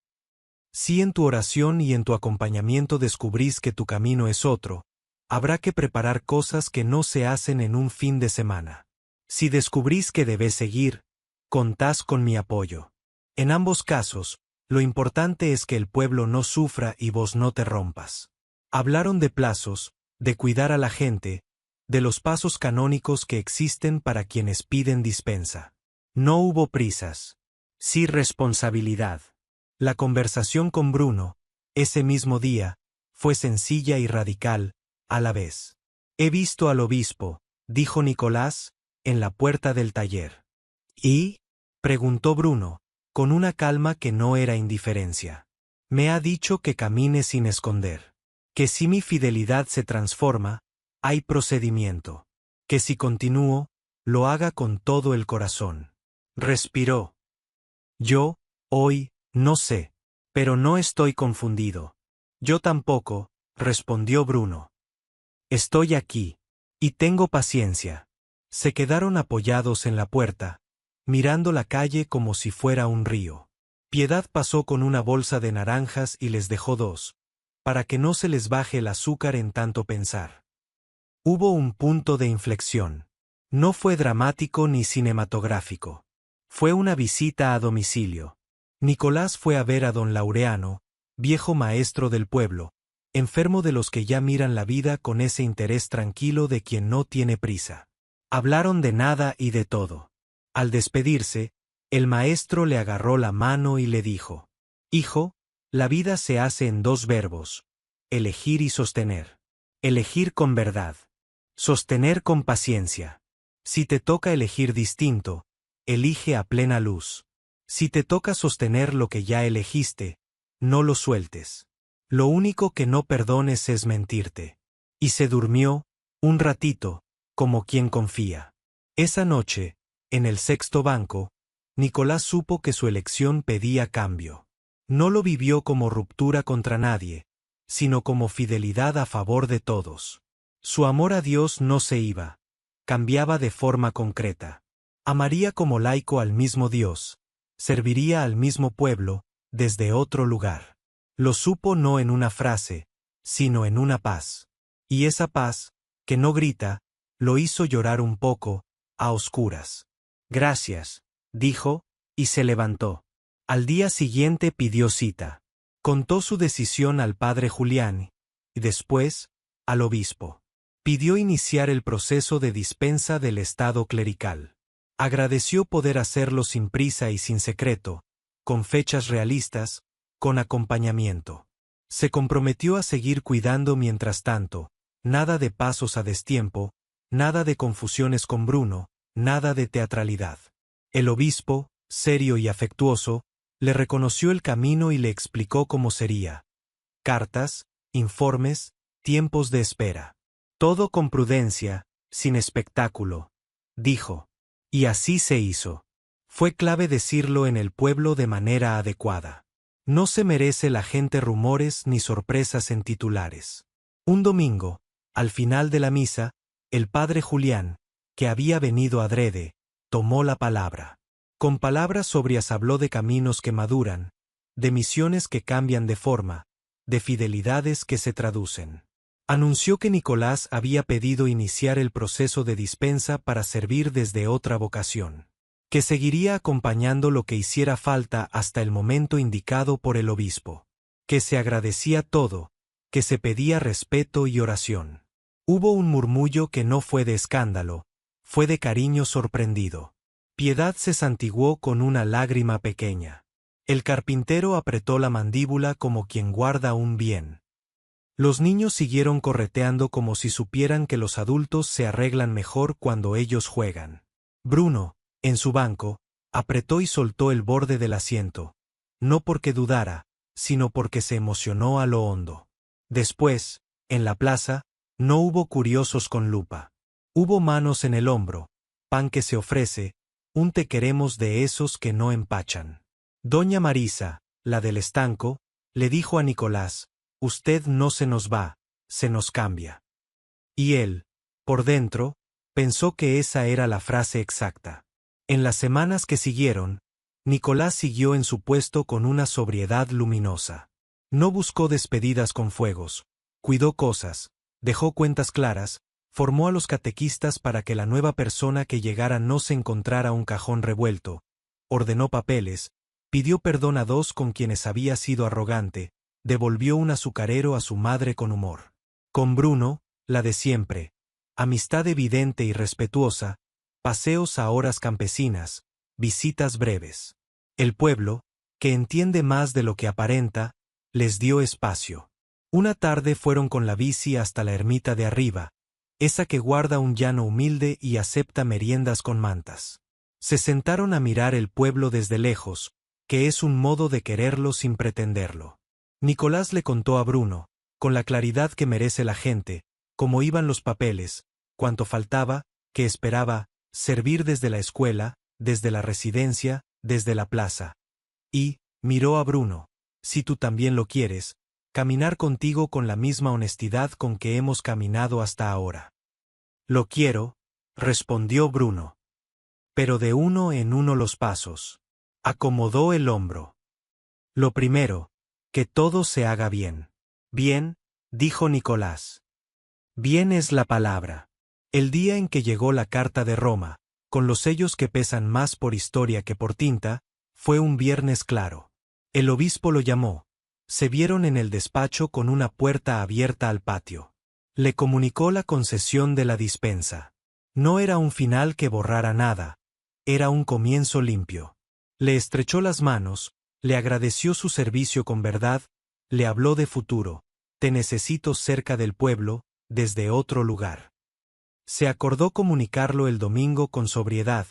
S1: Si en tu oración y en tu acompañamiento descubrís que tu camino es otro, habrá que preparar cosas que no se hacen en un fin de semana. Si descubrís que debes seguir, contás con mi apoyo. En ambos casos, lo importante es que el pueblo no sufra y vos no te rompas. Hablaron de plazos, de cuidar a la gente, de los pasos canónicos que existen para quienes piden dispensa. No hubo prisas. Sí responsabilidad. La conversación con Bruno, ese mismo día, fue sencilla y radical, a la vez. He visto al obispo, dijo Nicolás, en la puerta del taller. ¿Y? Preguntó Bruno, con una calma que no era indiferencia. Me ha dicho que camine sin esconder. Que si mi fidelidad se transforma, hay procedimiento. Que si continúo, lo haga con todo el corazón. Respiró. Yo, hoy, no sé. Pero no estoy confundido. Yo tampoco, respondió Bruno. Estoy aquí. Y tengo paciencia. Se quedaron apoyados en la puerta, mirando la calle como si fuera un río. Piedad pasó con una bolsa de naranjas y les dejó dos, para que no se les baje el azúcar en tanto pensar. Hubo un punto de inflexión. No fue dramático ni cinematográfico. Fue una visita a domicilio. Nicolás fue a ver a don Laureano, viejo maestro del pueblo, enfermo de los que ya miran la vida con ese interés tranquilo de quien no tiene prisa. Hablaron de nada y de todo. Al despedirse, el maestro le agarró la mano y le dijo: Hijo, la vida se hace en dos verbos, elegir y sostener. Elegir con verdad. Sostener con paciencia. Si te toca elegir distinto, elige a plena luz. Si te toca sostener lo que ya elegiste, no lo sueltes. Lo único que no perdones es mentirte. Y se durmió, un ratito, como quien confía. Esa noche, en el sexto banco, Nicolás supo que su elección pedía cambio. No lo vivió como ruptura contra nadie, sino como fidelidad a favor de todos. Su amor a Dios no se iba, cambiaba de forma concreta. Amaría como laico al mismo Dios, serviría al mismo pueblo, desde otro lugar. Lo supo no en una frase, sino en una paz. Y esa paz, que no grita, lo hizo llorar un poco, a oscuras. Gracias, dijo, y se levantó. Al día siguiente pidió cita. Contó su decisión al padre Julián, y después, al obispo. Pidió iniciar el proceso de dispensa del estado clerical. Agradeció poder hacerlo sin prisa y sin secreto, con fechas realistas, con acompañamiento. Se comprometió a seguir cuidando mientras tanto, nada de pasos a destiempo, nada de confusiones con Bruno, nada de teatralidad. El obispo, serio y afectuoso, le reconoció el camino y le explicó cómo sería. Cartas, informes, tiempos de espera. Todo con prudencia, sin espectáculo, dijo. Y así se hizo. Fue clave decirlo en el pueblo de manera adecuada. No se merece la gente rumores ni sorpresas en titulares. Un domingo, al final de la misa, el padre Julián, que había venido adrede, tomó la palabra. Con palabras sobrias habló de caminos que maduran, de misiones que cambian de forma, de fidelidades que se traducen. Anunció que Nicolás había pedido iniciar el proceso de dispensa para servir desde otra vocación, que seguiría acompañando lo que hiciera falta hasta el momento indicado por el obispo, que se agradecía todo, que se pedía respeto y oración. Hubo un murmullo que no fue de escándalo, fue de cariño sorprendido. Piedad se santiguó con una lágrima pequeña. El carpintero apretó la mandíbula como quien guarda un bien. Los niños siguieron correteando como si supieran que los adultos se arreglan mejor cuando ellos juegan. Bruno, en su banco, apretó y soltó el borde del asiento, no porque dudara, sino porque se emocionó a lo hondo. Después, en la plaza, no hubo curiosos con lupa. Hubo manos en el hombro, pan que se ofrece, un te queremos de esos que no empachan. Doña Marisa, la del estanco, le dijo a Nicolás: usted no se nos va, se nos cambia. Y él, por dentro, pensó que esa era la frase exacta. En las semanas que siguieron, Nicolás siguió en su puesto con una sobriedad luminosa. No buscó despedidas con fuegos, cuidó cosas, dejó cuentas claras, formó a los catequistas para que la nueva persona que llegara no se encontrara un cajón revuelto, ordenó papeles, pidió perdón a dos con quienes había sido arrogante, devolvió un azucarero a su madre con humor. Con Bruno, la de siempre, amistad evidente y respetuosa, paseos a horas campesinas, visitas breves. El pueblo, que entiende más de lo que aparenta, les dio espacio. Una tarde fueron con la bici hasta la ermita de arriba, esa que guarda un llano humilde y acepta meriendas con mantas. Se sentaron a mirar el pueblo desde lejos, que es un modo de quererlo sin pretenderlo. Nicolás le contó a Bruno, con la claridad que merece la gente, cómo iban los papeles, cuánto faltaba, que esperaba, servir desde la escuela, desde la residencia, desde la plaza. Y, miró a Bruno, si tú también lo quieres, caminar contigo con la misma honestidad con que hemos caminado hasta ahora. Lo quiero, respondió Bruno. Pero de uno en uno los pasos. Acomodó el hombro. Lo primero, que todo se haga bien. Bien, dijo Nicolás. Bien es la palabra. El día en que llegó la carta de Roma, con los sellos que pesan más por historia que por tinta, fue un viernes claro. El obispo lo llamó. Se vieron en el despacho con una puerta abierta al patio. Le comunicó la concesión de la dispensa. No era un final que borrara nada, era un comienzo limpio. Le estrechó las manos, le agradeció su servicio con verdad, le habló de futuro, te necesito cerca del pueblo, desde otro lugar. Se acordó comunicarlo el domingo con sobriedad,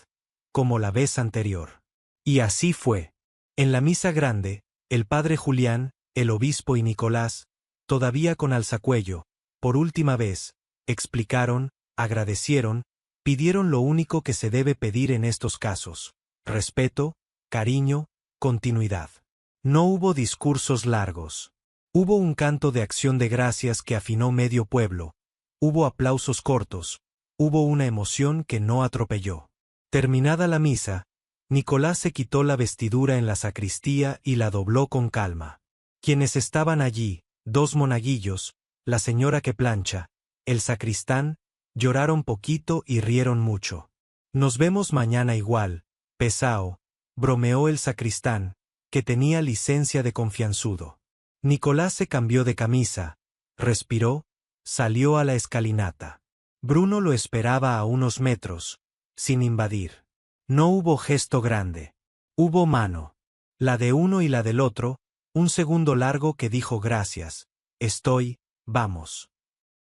S1: como la vez anterior. Y así fue. En la misa grande, el padre Julián, el obispo y Nicolás, todavía con alzacuello, por última vez, explicaron, agradecieron, pidieron lo único que se debe pedir en estos casos: respeto, cariño, continuidad. No hubo discursos largos. Hubo un canto de acción de gracias que afinó medio pueblo, hubo aplausos cortos, hubo una emoción que no atropelló. Terminada la misa, Nicolás se quitó la vestidura en la sacristía y la dobló con calma. Quienes estaban allí, 2 monaguillos, la señora que plancha, el sacristán, lloraron poquito y rieron mucho. Nos vemos mañana igual, pesao, bromeó el sacristán, que tenía licencia de confianzudo. Nicolás se cambió de camisa, respiró, salió a la escalinata. Bruno lo esperaba a unos metros, sin invadir. No hubo gesto grande. Hubo mano. La de uno y la del otro, un segundo largo que dijo gracias, estoy, vamos.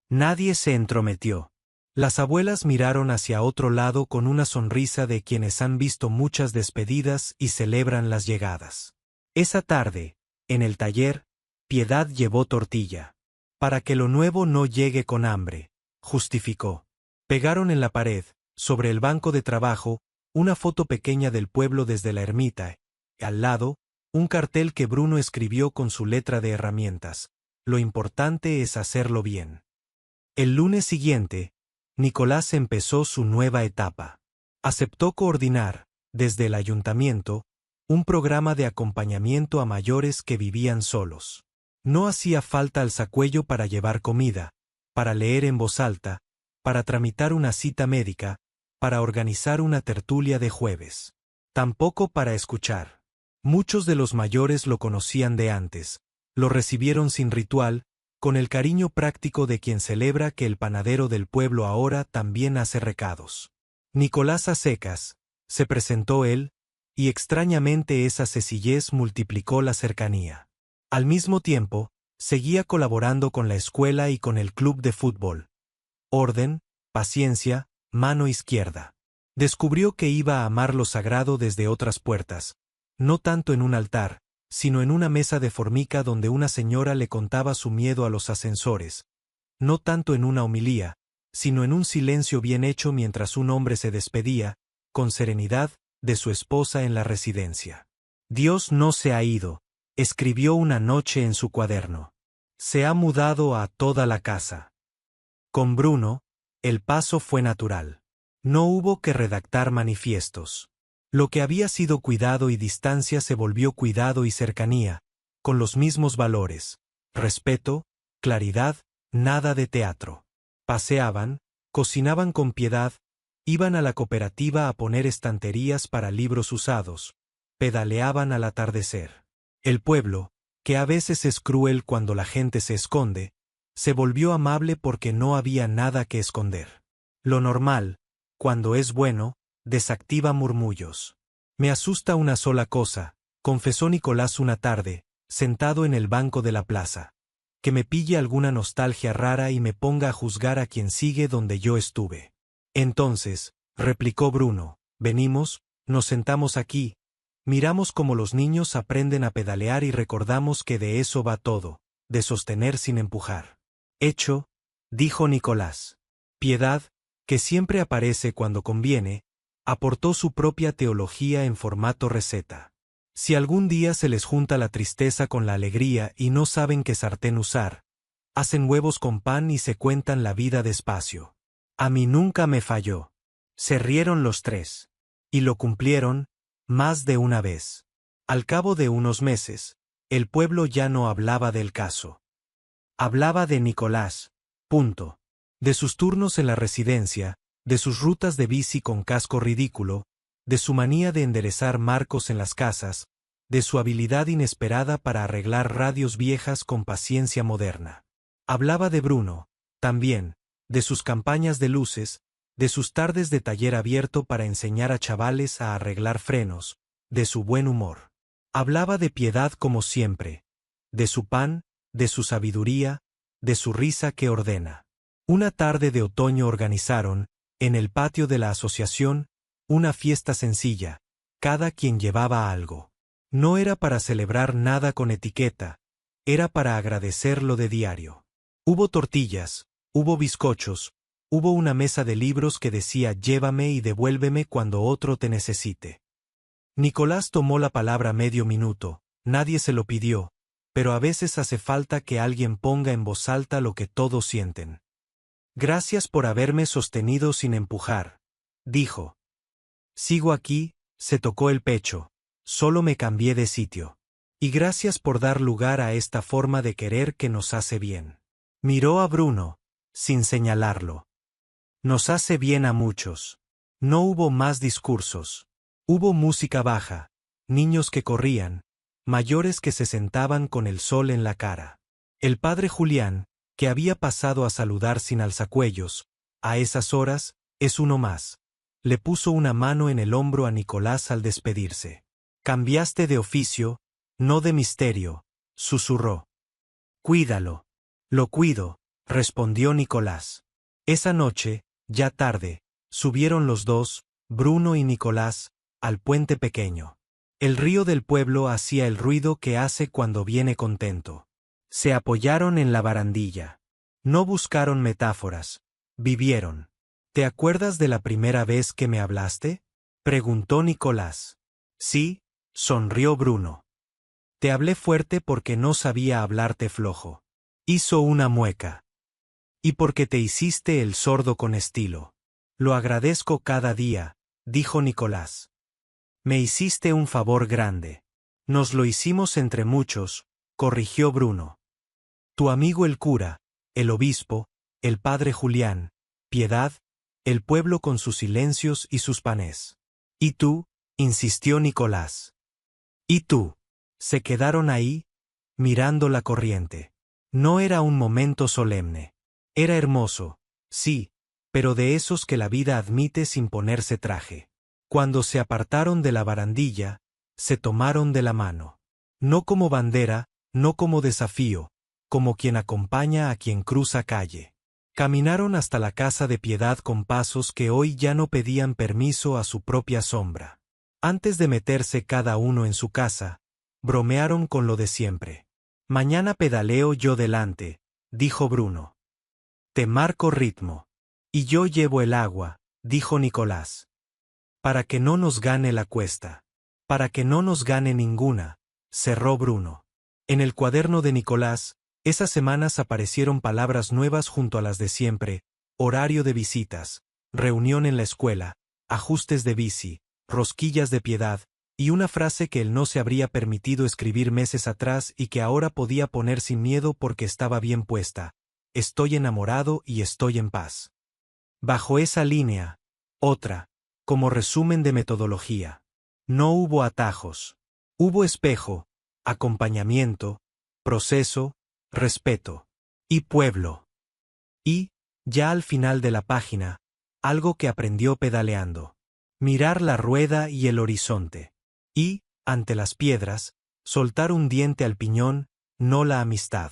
S1: Nadie se entrometió. Las abuelas miraron hacia otro lado con una sonrisa de quienes han visto muchas despedidas y celebran las llegadas. Esa tarde, en el taller, Piedad llevó tortilla. Para que lo nuevo no llegue con hambre, justificó. Pegaron en la pared, sobre el banco de trabajo, una foto pequeña del pueblo desde la ermita, y al lado, un cartel que Bruno escribió con su letra de herramientas: lo importante es hacerlo bien. El lunes siguiente, Nicolás empezó su nueva etapa. Aceptó coordinar, desde el ayuntamiento, un programa de acompañamiento a mayores que vivían solos. No hacía falta alzacuello para llevar comida, para leer en voz alta, para tramitar una cita médica, para organizar una tertulia de jueves. Tampoco para escuchar. Muchos de los mayores lo conocían de antes, lo recibieron sin ritual, con el cariño práctico de quien celebra que el panadero del pueblo ahora también hace recados. Nicolás a secas, se presentó él, y extrañamente esa sencillez multiplicó la cercanía. Al mismo tiempo, seguía colaborando con la escuela y con el club de fútbol. Orden, paciencia, mano izquierda. Descubrió que iba a amar lo sagrado desde otras puertas, no tanto en un altar, sino en una mesa de formica donde una señora le contaba su miedo a los ascensores, no tanto en una homilía, sino en un silencio bien hecho mientras un hombre se despedía, con serenidad, de su esposa en la residencia. Dios no se ha ido, escribió una noche en su cuaderno. Se ha mudado a toda la casa. Con Bruno, el paso fue natural. No hubo que redactar manifiestos. Lo que había sido cuidado y distancia se volvió cuidado y cercanía, con los mismos valores: respeto, claridad, nada de teatro. Paseaban, cocinaban con Piedad, iban a la cooperativa a poner estanterías para libros usados, pedaleaban al atardecer. El pueblo, que a veces es cruel cuando la gente se esconde, se volvió amable porque no había nada que esconder. Lo normal, cuando es bueno, desactiva murmullos. Me asusta una sola cosa, confesó Nicolás una tarde, sentado en el banco de la plaza: que me pille alguna nostalgia rara y me ponga a juzgar a quien sigue donde yo estuve. Entonces, replicó Bruno, venimos, nos sentamos aquí, miramos cómo los niños aprenden a pedalear y recordamos que de eso va todo, de sostener sin empujar. Hecho, dijo Nicolás. Piedad, que siempre aparece cuando conviene, aportó su propia teología en formato receta. Si algún día se les junta la tristeza con la alegría y no saben qué sartén usar, hacen huevos con pan y se cuentan la vida despacio. A mí nunca me falló. Se rieron los tres. Y lo cumplieron, más de una vez. Al cabo de unos meses, el pueblo ya no hablaba del caso. Hablaba de Nicolás. Punto. De sus turnos en la residencia, de sus rutas de bici con casco ridículo, de su manía de enderezar marcos en las casas, de su habilidad inesperada para arreglar radios viejas con paciencia moderna. Hablaba de Bruno, también, de sus campañas de luces, de sus tardes de taller abierto para enseñar a chavales a arreglar frenos, de su buen humor. Hablaba de Piedad como siempre, de su pan, de su sabiduría, de su risa que ordena. Una tarde de otoño organizaron, en el patio de la asociación, una fiesta sencilla. Cada quien llevaba algo. No era para celebrar nada con etiqueta, era para agradecer lo de diario. Hubo tortillas, hubo bizcochos, hubo una mesa de libros que decía llévame y devuélveme cuando otro te necesite. Nicolás tomó la palabra medio minuto, nadie se lo pidió, pero a veces hace falta que alguien ponga en voz alta lo que todos sienten. Gracias por haberme sostenido sin empujar, dijo. Sigo aquí, se tocó el pecho, solo me cambié de sitio. Y gracias por dar lugar a esta forma de querer que nos hace bien. Miró a Bruno, sin señalarlo. Nos hace bien a muchos. No hubo más discursos. Hubo música baja, niños que corrían, mayores que se sentaban con el sol en la cara. El padre Julián, que había pasado a saludar sin alzacuellos, a esas horas, es uno más. Le puso una mano en el hombro a Nicolás al despedirse. Cambiaste de oficio, no de misterio, susurró. Cuídalo. Lo cuido, respondió Nicolás. Esa noche, ya tarde, subieron los dos, Bruno y Nicolás, al puente pequeño. El río del pueblo hacía el ruido que hace cuando viene contento. Se apoyaron en la barandilla. No buscaron metáforas, vivieron. ¿Te acuerdas de la primera vez que me hablaste? Preguntó Nicolás. Sí, sonrió Bruno. Te hablé fuerte porque no sabía hablarte flojo. Hizo una mueca. Y porque te hiciste el sordo con estilo. Lo agradezco cada día, dijo Nicolás. Me hiciste un favor grande. Nos lo hicimos entre muchos, corrigió Bruno. Tu amigo el cura, el obispo, el padre Julián, Piedad, el pueblo con sus silencios y sus panés. ¿Y tú? Insistió Nicolás. ¿Y tú? Se quedaron ahí, mirando la corriente. No era un momento solemne. Era hermoso, sí, pero de esos que la vida admite sin ponerse traje. Cuando se apartaron de la barandilla, se tomaron de la mano. No como bandera, no como desafío, como quien acompaña a quien cruza calle. Caminaron hasta la casa de Piedad con pasos que hoy ya no pedían permiso a su propia sombra. Antes de meterse cada uno en su casa, bromearon con lo de siempre. Mañana pedaleo yo delante, dijo Bruno. Te marco ritmo. Y yo llevo el agua, dijo Nicolás. Para que no nos gane la cuesta. Para que no nos gane ninguna, cerró Bruno. En el cuaderno de Nicolás, esas semanas aparecieron palabras nuevas junto a las de siempre: horario de visitas, reunión en la escuela, ajustes de bici, rosquillas de Piedad, y una frase que él no se habría permitido escribir meses atrás y que ahora podía poner sin miedo porque estaba bien puesta: estoy enamorado y estoy en paz. Bajo esa línea, otra, como resumen de metodología. No hubo atajos. Hubo espejo, acompañamiento, proceso, respeto. Y pueblo. Y, ya al final de la página, algo que aprendió pedaleando. Mirar la rueda y el horizonte. Y, ante las piedras, soltar un diente al piñón, no la amistad.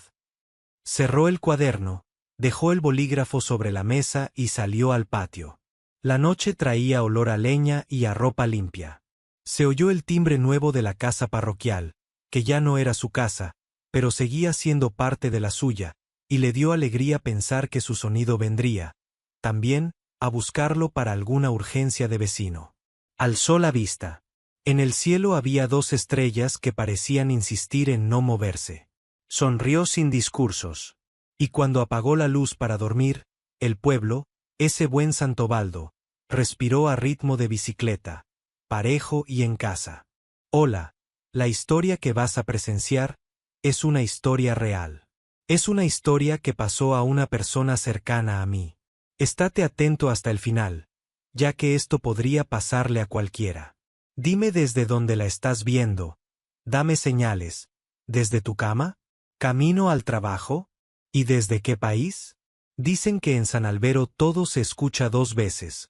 S1: Cerró el cuaderno, dejó el bolígrafo sobre la mesa y salió al patio. La noche traía olor a leña y a ropa limpia. Se oyó el timbre nuevo de la casa parroquial, que ya no era su casa, pero seguía siendo parte de la suya, y le dio alegría pensar que su sonido vendría, también, a buscarlo para alguna urgencia de vecino. Alzó la vista. En el cielo había 2 estrellas que parecían insistir en no moverse. Sonrió sin discursos. Y cuando apagó la luz para dormir, el pueblo, ese buen Santobaldo, respiró a ritmo de bicicleta, parejo y en casa. Hola, la historia que vas a presenciar es una historia real. Es una historia que pasó a una persona cercana a mí. Estate atento hasta el final, ya que esto podría pasarle a cualquiera. Dime desde dónde la estás viendo. Dame señales. ¿Desde tu cama? ¿Camino al trabajo? ¿Y desde qué país? Dicen que en San Albero todo se escucha 2 veces.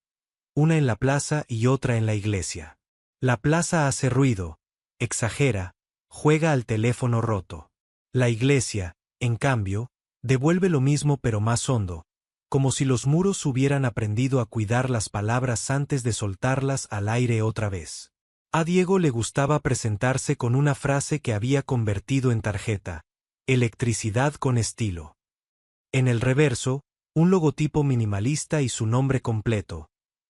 S1: Una en la plaza y otra en la iglesia. La plaza hace ruido, exagera, juega al teléfono roto. La iglesia, en cambio, Devuelve lo mismo pero más hondo, como si los muros hubieran aprendido a cuidar las palabras antes de soltarlas al aire otra vez. A Diego le gustaba presentarse con una frase que había convertido en tarjeta: electricidad con estilo. En el reverso, un logotipo minimalista y su nombre completo: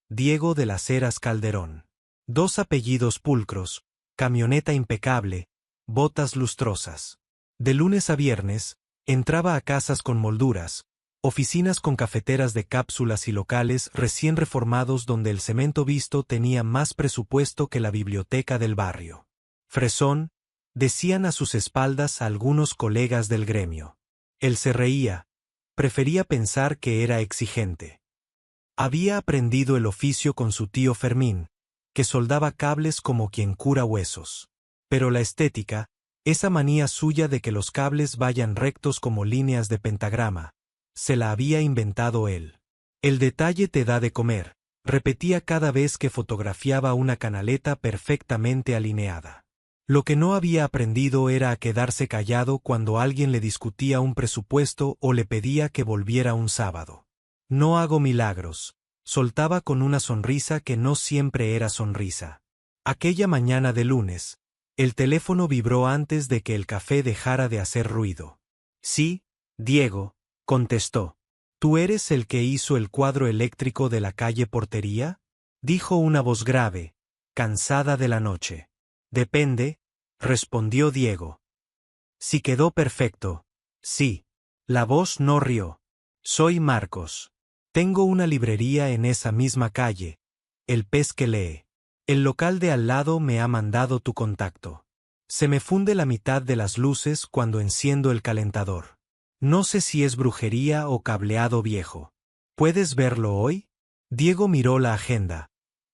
S1: Diego de las Heras Calderón. 2 apellidos pulcros, camioneta impecable, botas lustrosas. De lunes a viernes, entraba a casas con molduras, oficinas con cafeteras de cápsulas y locales recién reformados donde el cemento visto tenía más presupuesto que la biblioteca del barrio. Fresón, decían a sus espaldas algunos colegas del gremio. Él se reía, prefería pensar que era exigente. Había aprendido el oficio con su tío Fermín, que soldaba cables como quien cura huesos. Pero la estética, esa manía suya de que los cables vayan rectos como líneas de pentagrama, se la había inventado él. El detalle te da de comer, repetía cada vez que fotografiaba una canaleta perfectamente alineada. Lo que no había aprendido era a quedarse callado cuando alguien le discutía un presupuesto o le pedía que volviera un sábado. No hago milagros, soltaba con una sonrisa que no siempre era sonrisa. Aquella mañana de lunes, el teléfono vibró antes de que el café dejara de hacer ruido. Sí, Diego, contestó. ¿Tú eres el que hizo el cuadro eléctrico de la calle Portería? Dijo una voz grave, cansada de la noche. Depende, respondió Diego. Si quedó perfecto. Sí. La voz no rió. Soy Marcos. Tengo una librería en esa misma calle, El Pez que lee. El local de al lado me ha mandado tu contacto. Se me funde la mitad de las luces cuando enciendo el calentador. No sé si es brujería o cableado viejo. ¿Puedes verlo hoy? Diego miró la agenda.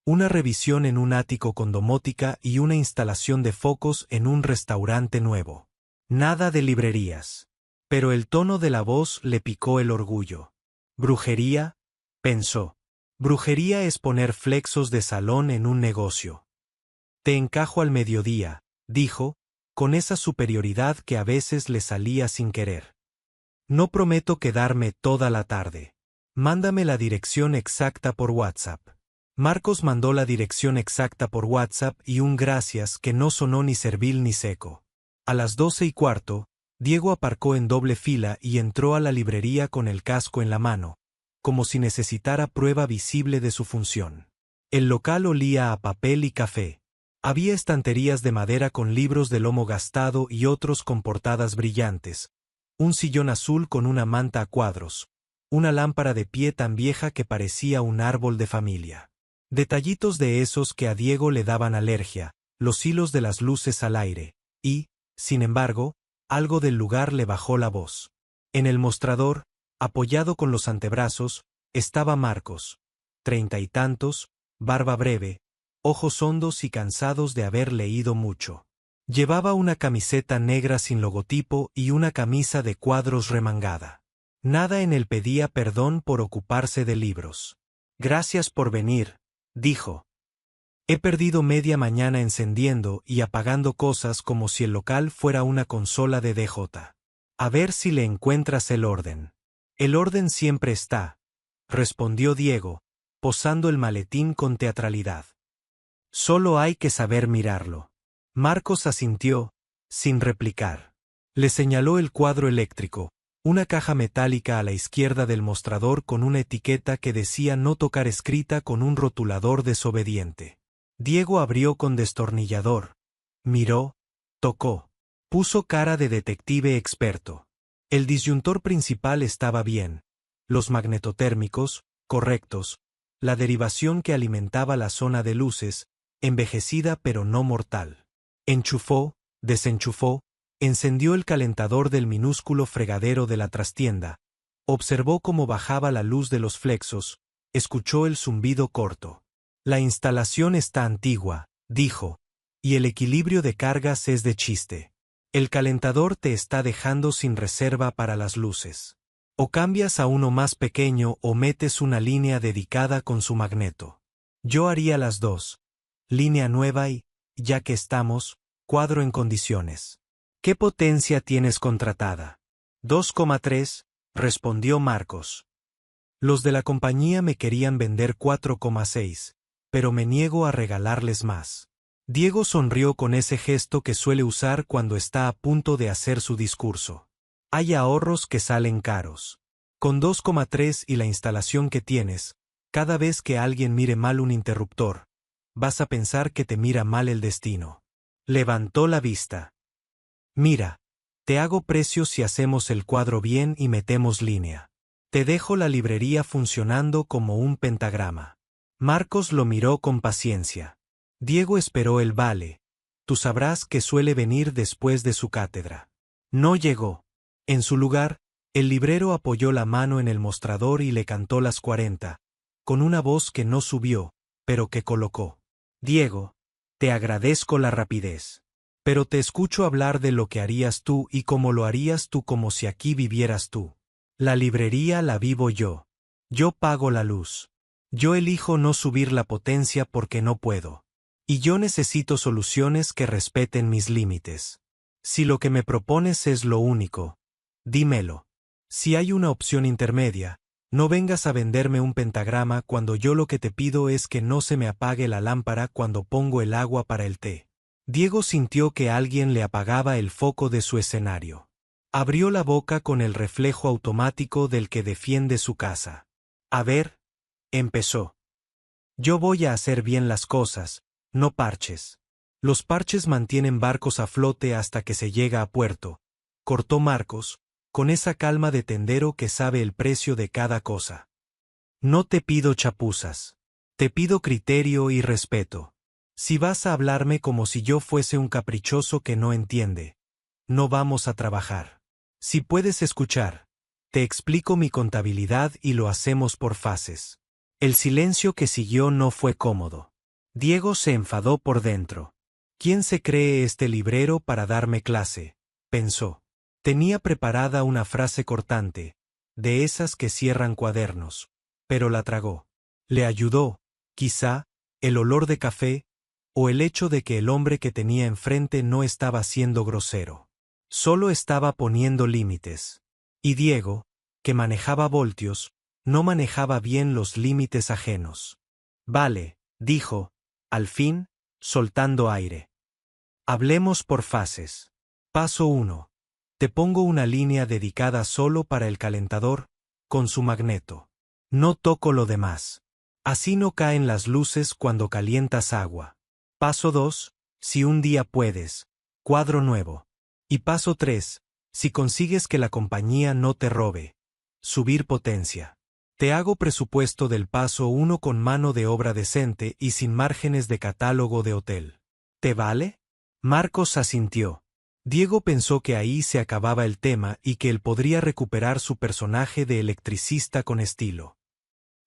S1: Una revisión en un ático con domótica y una instalación de focos en un restaurante nuevo. Nada de librerías. Pero el tono de la voz le picó el orgullo. ¿Brujería? Pensó. Brujería es poner flexos de salón en un negocio. Te encajo al mediodía, dijo, con esa superioridad que a veces le salía sin querer. No prometo quedarme toda la tarde. Mándame la dirección exacta por WhatsApp. Marcos mandó la dirección exacta por WhatsApp y un gracias que no sonó ni servil ni seco. A las 12:15, Diego aparcó en doble fila y entró a la librería con el casco en la mano, como si necesitara prueba visible de su función. El local olía a papel y café. Había estanterías de madera con libros de lomo gastado y otros con portadas brillantes, un sillón azul con una manta a cuadros, una lámpara de pie tan vieja que parecía un árbol de familia. Detallitos de esos que a Diego le daban alergia, los hilos de las luces al aire, y, sin embargo, algo del lugar le bajó la voz. En el mostrador, apoyado con los antebrazos, estaba Marcos, 30 y tantos, barba breve, ojos hondos y cansados de haber leído mucho. Llevaba una camiseta negra sin logotipo y una camisa de cuadros remangada. Nada en él pedía perdón por ocuparse de libros. Gracias por venir, dijo. He perdido media mañana encendiendo y apagando cosas como si el local fuera una consola de DJ. A ver si le encuentras el orden. El orden siempre está, respondió Diego, posando el maletín con teatralidad. Solo hay que saber mirarlo. Marcos asintió, sin replicar. Le señaló el cuadro eléctrico, una caja metálica a la izquierda del mostrador con una etiqueta que decía no tocar escrita con un rotulador desobediente. Diego abrió con destornillador. Miró, tocó. Puso cara de detective experto. El disyuntor principal estaba bien. Los magnetotérmicos, correctos. La derivación que alimentaba la zona de luces, envejecida pero no mortal. Enchufó, desenchufó, encendió el calentador del minúsculo fregadero de la trastienda, observó cómo bajaba la luz de los flexos, escuchó el zumbido corto. La instalación está antigua, dijo, y el equilibrio de cargas es de chiste. El calentador te está dejando sin reserva para las luces. O cambias a uno más pequeño o metes una línea dedicada con su magneto. Yo haría las dos. Línea nueva y, ya que estamos, cuadro en condiciones. ¿Qué potencia tienes contratada? 2,3, respondió Marcos. Los de la compañía me querían vender 4,6, pero me niego a regalarles más. Diego sonrió con ese gesto que suele usar cuando está a punto de hacer su discurso. Hay ahorros que salen caros. Con 2,3 y la instalación que tienes, cada vez que alguien mire mal un interruptor, vas a pensar que te mira mal el destino. Levantó la vista. Mira, te hago precio si hacemos el cuadro bien y metemos línea. Te dejo la librería funcionando como un pentagrama. Marcos lo miró con paciencia. Diego esperó el vale. Tú sabrás que suele venir después de su cátedra. No llegó. En su lugar, el librero apoyó la mano en el mostrador y le cantó las 40, con una voz que no subió, pero que colocó. Diego, te agradezco la rapidez. Pero te escucho hablar de lo que harías tú y cómo lo harías tú como si aquí vivieras tú. La librería la vivo yo. Yo pago la luz. Yo elijo no subir la potencia porque no puedo. Y yo necesito soluciones que respeten mis límites. Si lo que me propones es lo único, dímelo. Si hay una opción intermedia, no vengas a venderme un pentagrama cuando yo lo que te pido es que no se me apague la lámpara cuando pongo el agua para el té. Diego sintió que alguien le apagaba el foco de su escenario. Abrió la boca con el reflejo automático del que defiende su casa. A ver, empezó. Yo voy a hacer bien las cosas, no parches. Los parches mantienen barcos a flote hasta que se llega a puerto, cortó Marcos, con esa calma de tendero que sabe el precio de cada cosa. No te pido chapuzas. Te pido criterio y respeto. Si vas a hablarme como si yo fuese un caprichoso que no entiende, no vamos a trabajar. Si puedes escuchar, te explico mi contabilidad y lo hacemos por fases. El silencio que siguió no fue cómodo. Diego se enfadó por dentro. ¿Quién se cree este librero para darme clase?, pensó. Tenía preparada una frase cortante, de esas que cierran cuadernos, pero la tragó. Le ayudó, quizá, el olor de café, o el hecho de que el hombre que tenía enfrente no estaba siendo grosero. Solo estaba poniendo límites. Y Diego, que manejaba voltios, no manejaba bien los límites ajenos. Vale, dijo, al fin, soltando aire. Hablemos por fases. Paso 1. Te pongo una línea dedicada solo para el calentador, con su magneto. No toco lo demás. Así no caen las luces cuando calientas agua. Paso 2. Si un día puedes. Cuadro nuevo. Y paso 3. Si consigues que la compañía no te robe. Subir potencia. Te hago presupuesto del paso 1 con mano de obra decente y sin márgenes de catálogo de hotel. ¿Te vale? Marcos asintió. Diego pensó que ahí se acababa el tema y que él podría recuperar su personaje de electricista con estilo.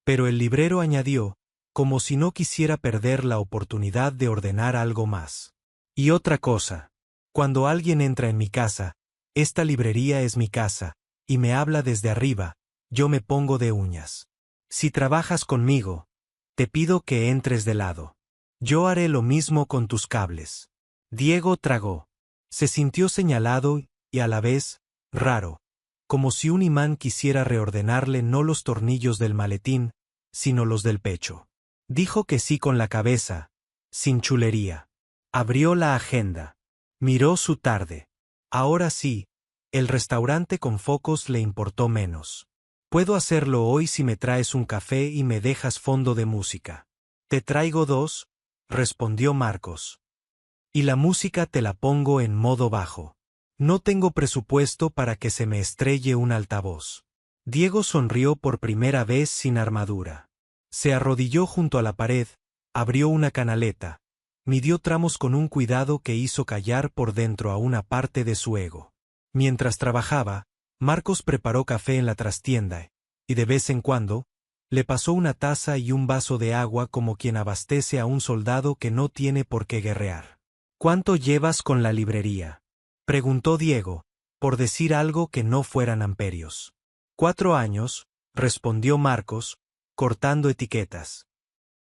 S1: Pero el librero añadió, como si no quisiera perder la oportunidad de ordenar algo más. Y otra cosa. Cuando alguien entra en mi casa, esta librería es mi casa, y me habla desde arriba, yo me pongo de uñas. Si trabajas conmigo, te pido que entres de lado. Yo haré lo mismo con tus cables. Diego tragó. Se sintió señalado y a la vez, raro, como si un imán quisiera reordenarle no los tornillos del maletín, sino los del pecho. Dijo que sí con la cabeza, sin chulería. Abrió la agenda. Miró su tarde. Ahora sí, el restaurante con focos le importó menos. Puedo hacerlo hoy si me traes un café y me dejas fondo de música. Te traigo 2, respondió Marcos. Y la música te la pongo en modo bajo. No tengo presupuesto para que se me estrelle un altavoz. Diego sonrió por primera vez sin armadura. Se arrodilló junto a la pared, abrió una canaleta, midió tramos con un cuidado que hizo callar por dentro a una parte de su ego. Mientras trabajaba, Marcos preparó café en la trastienda, y de vez en cuando, le pasó una taza y un vaso de agua como quien abastece a un soldado que no tiene por qué guerrear. ¿Cuánto llevas con la librería?, preguntó Diego, por decir algo que no fueran amperios. 4 años, respondió Marcos, cortando etiquetas.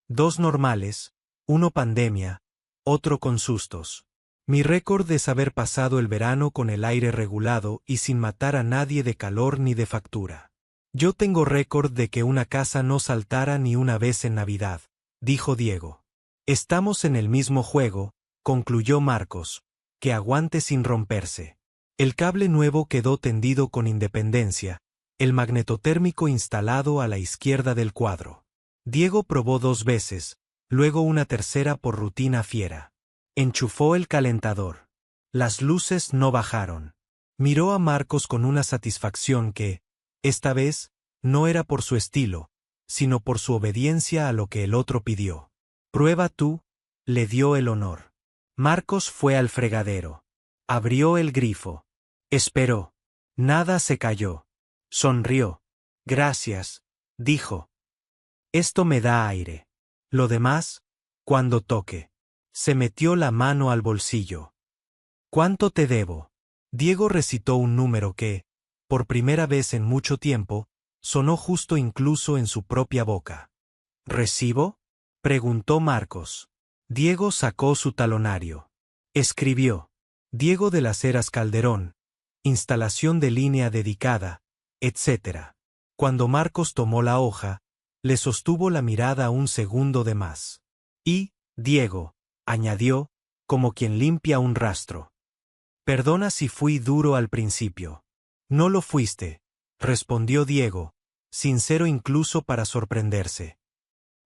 S1: 2 normales, 1 pandemia, otro con sustos. Mi récord es haber pasado el verano con el aire regulado y sin matar a nadie de calor ni de factura. Yo tengo récord de que una casa no saltara ni una vez en Navidad, dijo Diego. Estamos en el mismo juego, concluyó Marcos, que aguante sin romperse. El cable nuevo quedó tendido con independencia, el magnetotérmico instalado a la izquierda del cuadro. Diego probó 2 veces, luego una tercera por rutina fiera. Enchufó el calentador. Las luces no bajaron. Miró a Marcos con una satisfacción que, esta vez, no era por su estilo, sino por su obediencia a lo que el otro pidió. Prueba tú, le dio el honor. Marcos fue al fregadero. Abrió el grifo. Esperó. Nada se cayó. Sonrió. Gracias, dijo. Esto me da aire. Lo demás, cuando toque. Se metió la mano al bolsillo. ¿Cuánto te debo? Diego recitó un número que, por primera vez en mucho tiempo, sonó justo incluso en su propia boca. ¿Recibo? Preguntó Marcos. Diego sacó su talonario. Escribió. Diego de las Heras Calderón. Instalación de línea dedicada, etc. Cuando Marcos tomó la hoja, le sostuvo la mirada un segundo de más. Y, Diego, añadió, como quien limpia un rastro. Perdona si fui duro al principio. No lo fuiste, respondió Diego, sincero incluso para sorprenderse.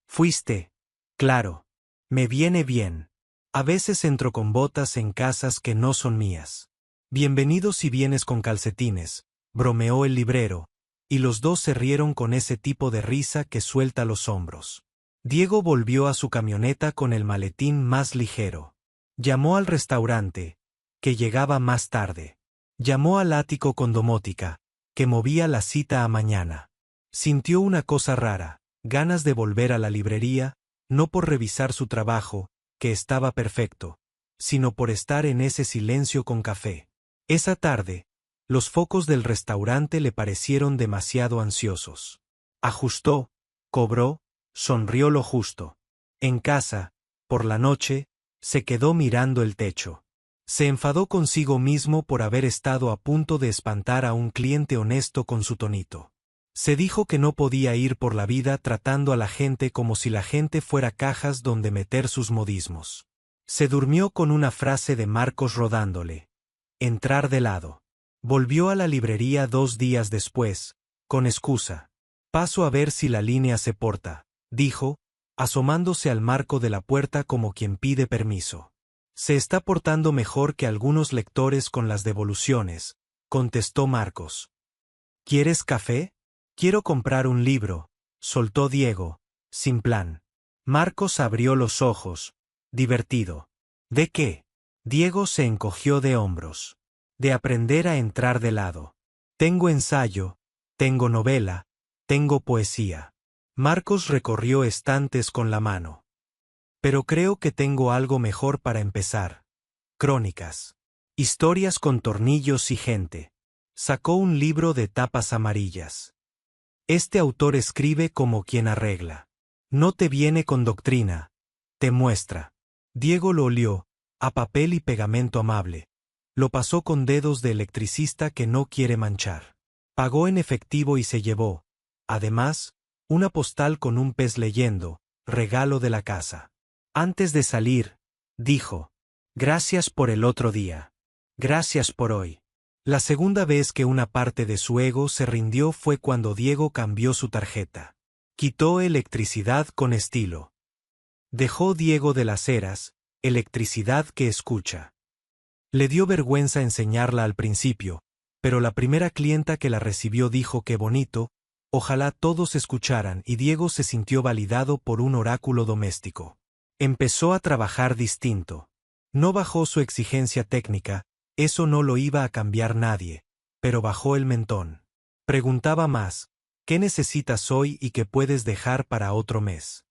S1: Fuiste. Claro. Me viene bien. A veces entro con botas en casas que no son mías. Bienvenido si vienes con calcetines, bromeó el librero, y los dos se rieron con ese tipo de risa que suelta los hombros. Diego volvió a su camioneta con el maletín más ligero. Llamó al restaurante, que llegaba más tarde. Llamó al ático con domótica, que movía la cita a mañana. Sintió una cosa rara, ganas de volver a la librería, no por revisar su trabajo, que estaba perfecto, sino por estar en ese silencio con café. Esa tarde, los focos del restaurante le parecieron demasiado ansiosos. Ajustó, cobró, sonrió lo justo. En casa, por la noche, se quedó mirando el techo. Se enfadó consigo mismo por haber estado a punto de espantar a un cliente honesto con su tonito. Se dijo que no podía ir por la vida tratando a la gente como si la gente fuera cajas donde meter sus modismos. Se durmió con una frase de Marcos rodándole. Entrar de lado. Volvió a la librería 2 días después, con excusa. Paso a ver si la línea se porta, dijo, asomándose al marco de la puerta como quien pide permiso. Se está portando mejor que algunos lectores con las devoluciones, contestó Marcos. ¿Quieres café? Quiero comprar un libro, soltó Diego, sin plan. Marcos abrió los ojos, divertido. ¿De qué? Diego se encogió de hombros. De aprender a entrar de lado. Tengo ensayo, tengo novela, tengo poesía. Marcos recorrió estantes con la mano. Pero creo que tengo algo mejor para empezar. Crónicas. Historias con tornillos y gente. Sacó un libro de tapas amarillas. Este autor escribe como quien arregla. No te viene con doctrina, te muestra. Diego lo olió, a papel y pegamento amable. Lo pasó con dedos de electricista que no quiere manchar. Pagó en efectivo y se llevó, además, una postal con un pez leyendo, regalo de la casa. Antes de salir, dijo, gracias por el otro día. Gracias por hoy. La segunda vez que una parte de su ego se rindió fue cuando Diego cambió su tarjeta. Quitó electricidad con estilo. Dejó Diego de las Heras, electricidad que escucha. Le dio vergüenza enseñarla al principio, pero la primera clienta que la recibió dijo que bonito, ojalá todos escucharan y Diego se sintió validado por un oráculo doméstico. Empezó a trabajar distinto. No bajó su exigencia técnica, eso no lo iba a cambiar nadie, pero bajó el mentón. Preguntaba más, ¿qué necesitas hoy y qué puedes dejar para otro mes?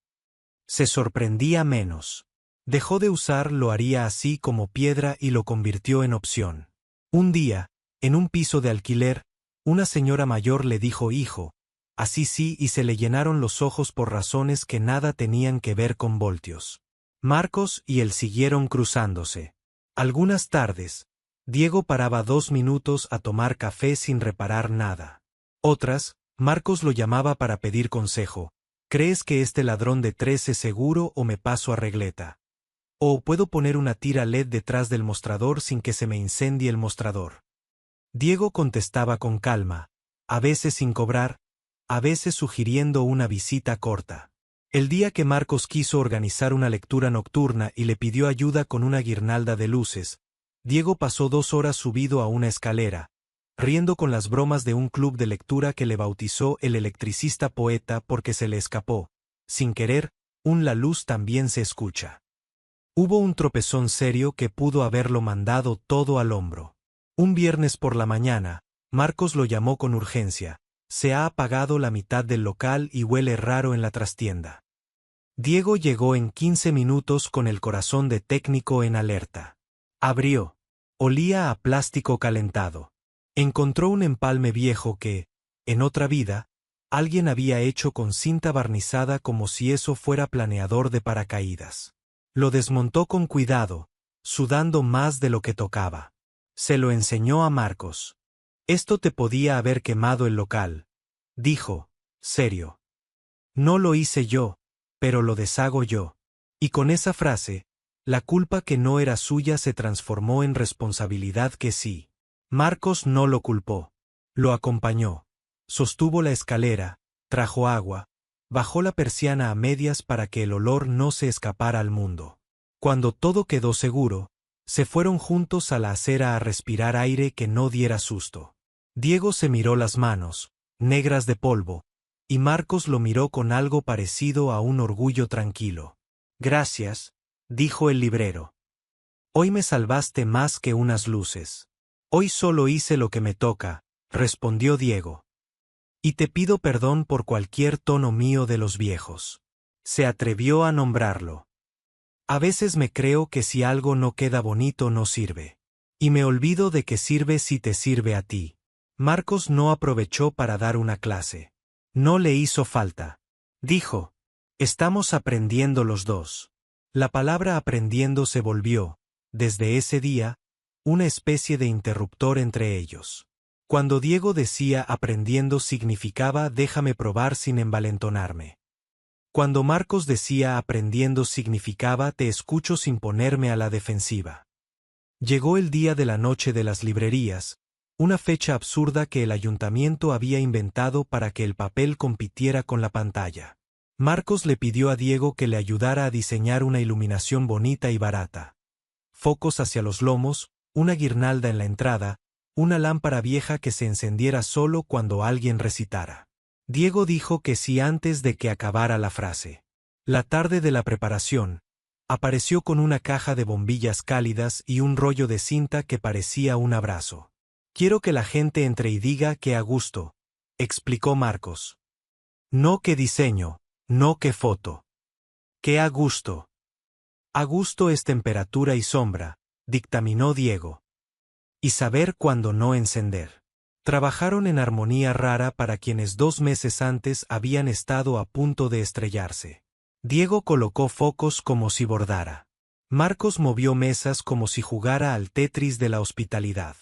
S1: Se sorprendía menos. Dejó de usar lo haría así como piedra y lo convirtió en opción. Un día, en un piso de alquiler, una señora mayor le dijo hijo, así sí y se le llenaron los ojos por razones que nada tenían que ver con voltios. Marcos y él siguieron cruzándose. Algunas tardes, Diego paraba 2 minutos a tomar café sin reparar nada. Otras, Marcos lo llamaba para pedir consejo. ¿Crees que este ladrón de 3 es seguro o me paso a regleta? ¿O puedo poner una tira LED detrás del mostrador sin que se me incendie el mostrador? Diego contestaba con calma, a veces sin cobrar, a veces sugiriendo una visita corta. El día que Marcos quiso organizar una lectura nocturna y le pidió ayuda con una guirnalda de luces, Diego pasó 2 horas subido a una escalera, riendo con las bromas de un club de lectura que le bautizó el electricista poeta porque se le escapó, sin querer, la luz también se escucha. Hubo un tropezón serio que pudo haberlo mandado todo al hombro. Un viernes por la mañana, Marcos lo llamó con urgencia. Se ha apagado la mitad del local y huele raro en la trastienda. Diego llegó en 15 minutos con el corazón de técnico en alerta. Abrió. Olía a plástico calentado. Encontró un empalme viejo que, en otra vida, alguien había hecho con cinta barnizada como si eso fuera planeador de paracaídas. Lo desmontó con cuidado, sudando más de lo que tocaba. Se lo enseñó a Marcos. Esto te podía haber quemado el local, dijo, serio. No lo hice yo, pero lo deshago yo. Y con esa frase, la culpa que no era suya se transformó en responsabilidad que sí. Marcos no lo culpó. Lo acompañó. Sostuvo la escalera, trajo agua, bajó la persiana a medias para que el olor no se escapara al mundo. Cuando todo quedó seguro, se fueron juntos a la acera a respirar aire que no diera susto. Diego se miró las manos, negras de polvo, y Marcos lo miró con algo parecido a un orgullo tranquilo. Gracias, dijo el librero. Hoy me salvaste más que unas luces. Hoy solo hice lo que me toca, respondió Diego. Y te pido perdón por cualquier tono mío de los viejos. Se atrevió a nombrarlo. A veces me creo que si algo no queda bonito no sirve. Y me olvido de que sirve si te sirve a ti. Marcos no aprovechó para dar una clase. No le hizo falta. Dijo, estamos aprendiendo los dos. La palabra aprendiendo se volvió, desde ese día, una especie de interruptor entre ellos. Cuando Diego decía aprendiendo significaba déjame probar sin envalentonarme. Cuando Marcos decía aprendiendo significaba te escucho sin ponerme a la defensiva. Llegó el día de la noche de las librerías, una fecha absurda que el ayuntamiento había inventado para que el papel compitiera con la pantalla. Marcos le pidió a Diego que le ayudara a diseñar una iluminación bonita y barata. Focos hacia los lomos, una guirnalda en la entrada, una lámpara vieja que se encendiera solo cuando alguien recitara. Diego dijo que sí antes de que acabara la frase. La tarde de la preparación, apareció con una caja de bombillas cálidas y un rollo de cinta que parecía un abrazo. Quiero que la gente entre y diga que a gusto, explicó Marcos. No que diseño, no que foto. Que a gusto. A gusto es temperatura y sombra, dictaminó Diego. Y saber cuándo no encender. Trabajaron en armonía rara para quienes 2 meses antes habían estado a punto de estrellarse. Diego colocó focos como si bordara. Marcos movió mesas como si jugara al Tetris de la hospitalidad.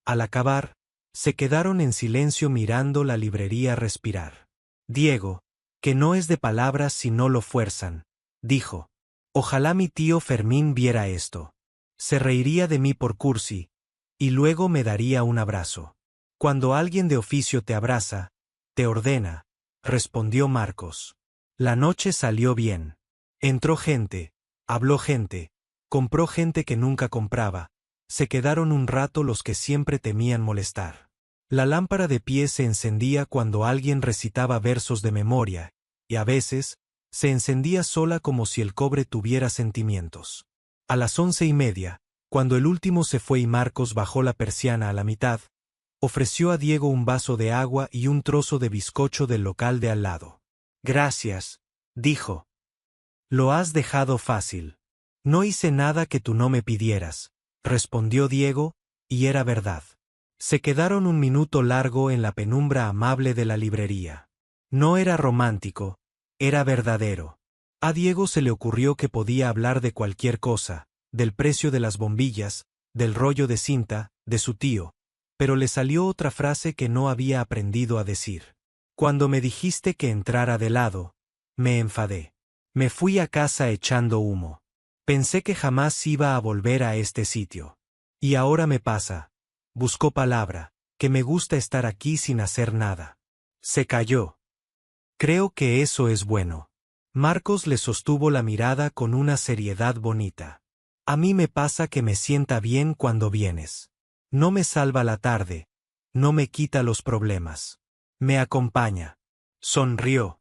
S1: Al acabar, se quedaron en silencio mirando la librería respirar. Diego, que no es de palabras si no lo fuerzan, dijo. Ojalá mi tío Fermín viera esto. Se reiría de mí por cursi, y luego me daría un abrazo. Cuando alguien de oficio te abraza, te ordena, respondió Marcos. La noche salió bien. Entró gente, habló gente, compró gente que nunca compraba, se quedaron un rato los que siempre temían molestar. La lámpara de pie se encendía cuando alguien recitaba versos de memoria, y a veces, se encendía sola como si el cobre tuviera sentimientos. A las 11:30, cuando el último se fue y Marcos bajó la persiana a la mitad, ofreció a Diego un vaso de agua y un trozo de bizcocho del local de al lado. Gracias, dijo. Lo has dejado fácil. No hice nada que tú no me pidieras, respondió Diego, y era verdad. Se quedaron un minuto largo en la penumbra amable de la librería. No era romántico, era verdadero. A Diego se le ocurrió que podía hablar de cualquier cosa, del precio de las bombillas, del rollo de cinta, de su tío, pero le salió otra frase que no había aprendido a decir. Cuando me dijiste que entrara de lado, me enfadé. Me fui a casa echando humo. Pensé que jamás iba a volver a este sitio. Y ahora me pasa. Buscó palabra, que me gusta estar aquí sin hacer nada. Se calló. Creo que eso es bueno. Marcos le sostuvo la mirada con una seriedad bonita. A mí me pasa que me sienta bien cuando vienes. No me salva la tarde. No me quita los problemas. Me acompaña. Sonrió.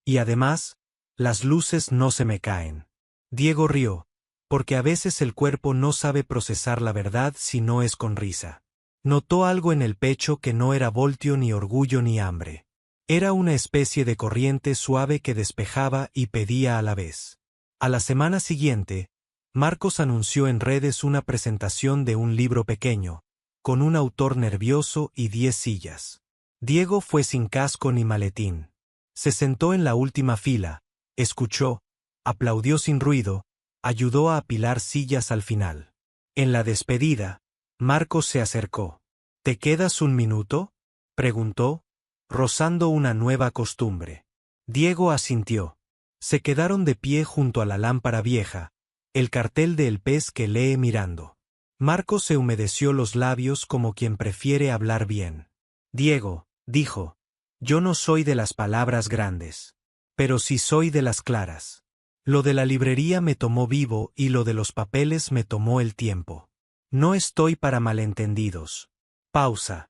S1: Y además, las luces no se me caen. Diego rió, porque a veces el cuerpo no sabe procesar la verdad si no es con risa. Notó algo en el pecho que no era voltio ni orgullo ni hambre. Era una especie de corriente suave que despejaba y pedía a la vez. A la semana siguiente, Marcos anunció en redes una presentación de un libro pequeño, con un autor nervioso y 10 sillas. Diego fue sin casco ni maletín. Se sentó en la última fila, escuchó, aplaudió sin ruido, ayudó a apilar sillas al final. En la despedida, Marcos se acercó. ¿Te quedas un minuto?, preguntó, rozando una nueva costumbre. Diego asintió. Se quedaron de pie junto a la lámpara vieja, el cartel de El pez que lee mirando. Marcos se humedeció los labios como quien prefiere hablar bien. Diego, dijo, yo no soy de las palabras grandes. Pero sí soy de las claras. Lo de la librería me tomó vivo y lo de los papeles me tomó el tiempo. No estoy para malentendidos. Pausa.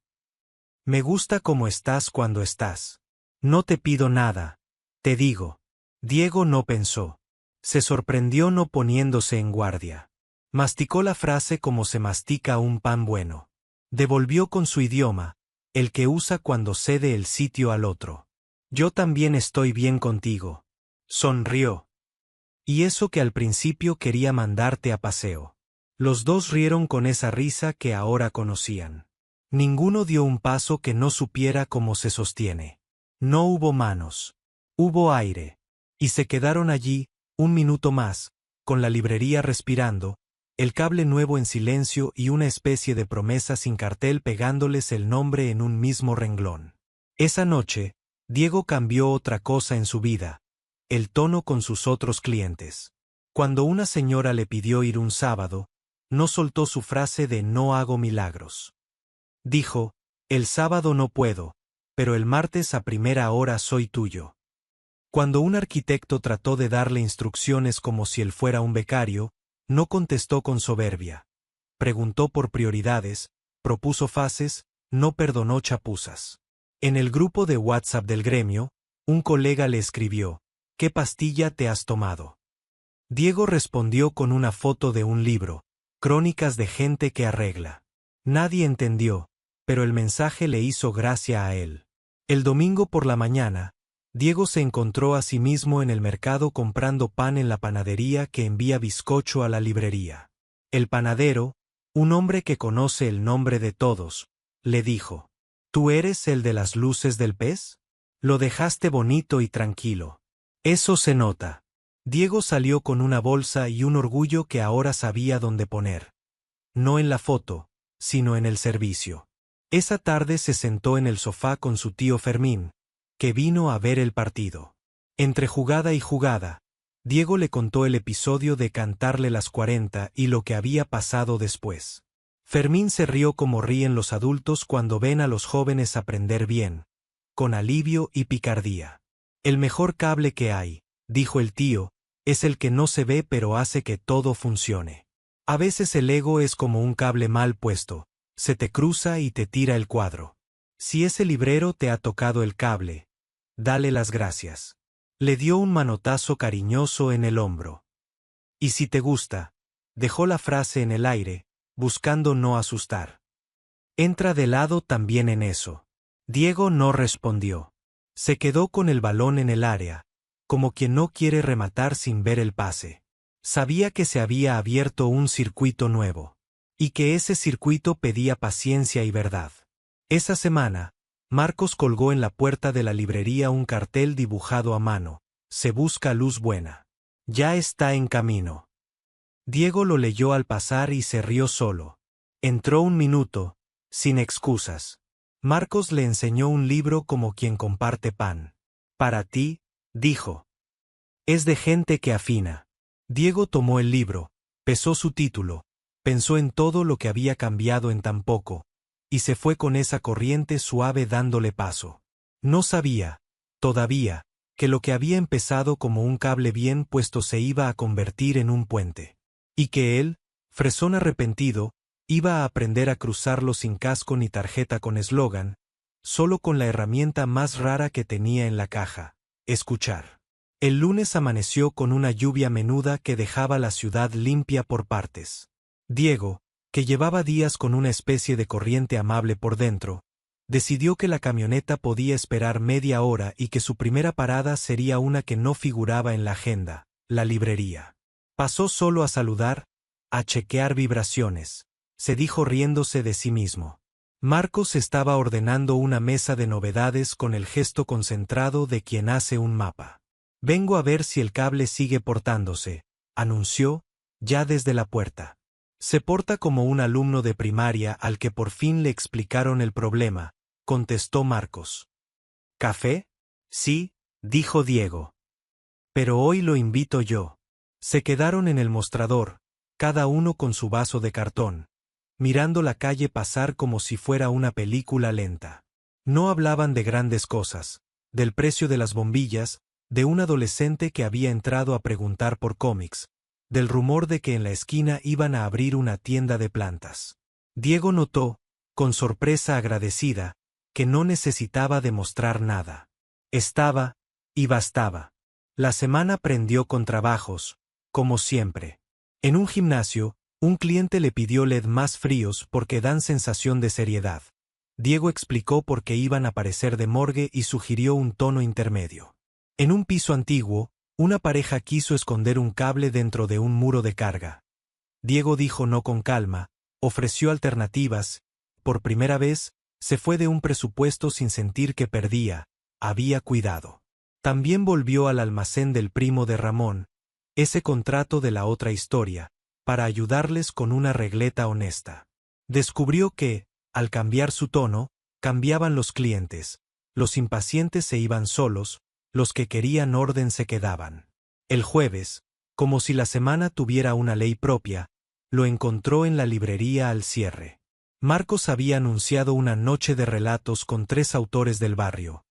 S1: Me gusta cómo estás cuando estás. No te pido nada. Te digo. Diego no pensó. Se sorprendió no poniéndose en guardia. Masticó la frase como se mastica un pan bueno. Devolvió con su idioma, el que usa cuando cede el sitio al otro. Yo también estoy bien contigo. Sonrió. Y eso que al principio quería mandarte a paseo. Los dos rieron con esa risa que ahora conocían. Ninguno dio un paso que no supiera cómo se sostiene. No hubo manos. Hubo aire. Y se quedaron allí, un minuto más, con la librería respirando, el cable nuevo en silencio y una especie de promesa sin cartel pegándoles el nombre en un mismo renglón. Esa noche, Diego cambió otra cosa en su vida, el tono con sus otros clientes. Cuando una señora le pidió ir un sábado, no soltó su frase de no hago milagros. Dijo, el sábado no puedo, pero el martes a primera hora soy tuyo. Cuando un arquitecto trató de darle instrucciones como si él fuera un becario, no contestó con soberbia. Preguntó por prioridades, propuso fases, no perdonó chapuzas. En el grupo de WhatsApp del gremio, un colega le escribió, ¿qué pastilla te has tomado? Diego respondió con una foto de un libro, Crónicas de gente que arregla. Nadie entendió, pero el mensaje le hizo gracia a él. El domingo por la mañana, Diego se encontró a sí mismo en el mercado comprando pan en la panadería que envía bizcocho a la librería. El panadero, un hombre que conoce el nombre de todos, le dijo, ¿tú eres el de las luces del pez? Lo dejaste bonito y tranquilo. Eso se nota. Diego salió con una bolsa y un orgullo que ahora sabía dónde poner. No en la foto, sino en el servicio. Esa tarde se sentó en el sofá con su tío Fermín, que vino a ver el partido. Entre jugada y jugada, Diego le contó el episodio de cantarle las 40 y lo que había pasado después. Fermín se rió como ríen los adultos cuando ven a los jóvenes aprender bien, con alivio y picardía. El mejor cable que hay, dijo el tío, es el que no se ve pero hace que todo funcione. A veces el ego es como un cable mal puesto, se te cruza y te tira el cuadro. Si ese librero te ha tocado el cable, dale las gracias. Le dio un manotazo cariñoso en el hombro. Y si te gusta, dejó la frase en el aire, buscando no asustar. Entra de lado también en eso. Diego no respondió. Se quedó con el balón en el área, como quien no quiere rematar sin ver el pase. Sabía que se había abierto un circuito nuevo. Y que ese circuito pedía paciencia y verdad. Esa semana, Marcos colgó en la puerta de la librería un cartel dibujado a mano, se busca luz buena. Ya está en camino. Diego lo leyó al pasar y se rió solo. Entró un minuto, sin excusas. Marcos le enseñó un libro como quien comparte pan. Para ti, dijo. Es de gente que afina. Diego tomó el libro, pesó su título, pensó en todo lo que había cambiado en tan poco, y se fue con esa corriente suave dándole paso. No sabía, todavía, que lo que había empezado como un cable bien puesto se iba a convertir en un puente. Y que él, fresón arrepentido, iba a aprender a cruzarlo sin casco ni tarjeta con eslogan, solo con la herramienta más rara que tenía en la caja: escuchar. El lunes amaneció con una lluvia menuda que dejaba la ciudad limpia por partes. Diego, que llevaba días con una especie de corriente amable por dentro, decidió que la camioneta podía esperar media hora y que su primera parada sería una que no figuraba en la agenda: la librería. Pasó solo a saludar, a chequear vibraciones. Se dijo riéndose de sí mismo. Marcos estaba ordenando una mesa de novedades con el gesto concentrado de quien hace un mapa. Vengo a ver si el cable sigue portándose, anunció, ya desde la puerta. Se porta como un alumno de primaria al que por fin le explicaron el problema, contestó Marcos. ¿Café? Sí, dijo Diego. Pero hoy lo invito yo. Se quedaron en el mostrador, cada uno con su vaso de cartón, mirando la calle pasar como si fuera una película lenta. No hablaban de grandes cosas, del precio de las bombillas, de un adolescente que había entrado a preguntar por cómics, del rumor de que en la esquina iban a abrir una tienda de plantas. Diego notó, con sorpresa agradecida, que no necesitaba demostrar nada. Estaba, y bastaba. La semana prendió con trabajos, como siempre. En un gimnasio, un cliente le pidió LED más fríos porque dan sensación de seriedad. Diego explicó por qué iban a parecer de morgue y sugirió un tono intermedio. En un piso antiguo, una pareja quiso esconder un cable dentro de un muro de carga. Diego dijo no con calma, ofreció alternativas. Por primera vez, se fue de un presupuesto sin sentir que perdía, había cuidado. También volvió al almacén del primo de Ramón, ese contrato de la otra historia, para ayudarles con una regleta honesta. Descubrió que, al cambiar su tono, cambiaban los clientes, los impacientes se iban solos, los que querían orden se quedaban. El jueves, como si la semana tuviera una ley propia, lo encontró en la librería al cierre. Marcos había anunciado una noche de relatos con 3 autores del barrio.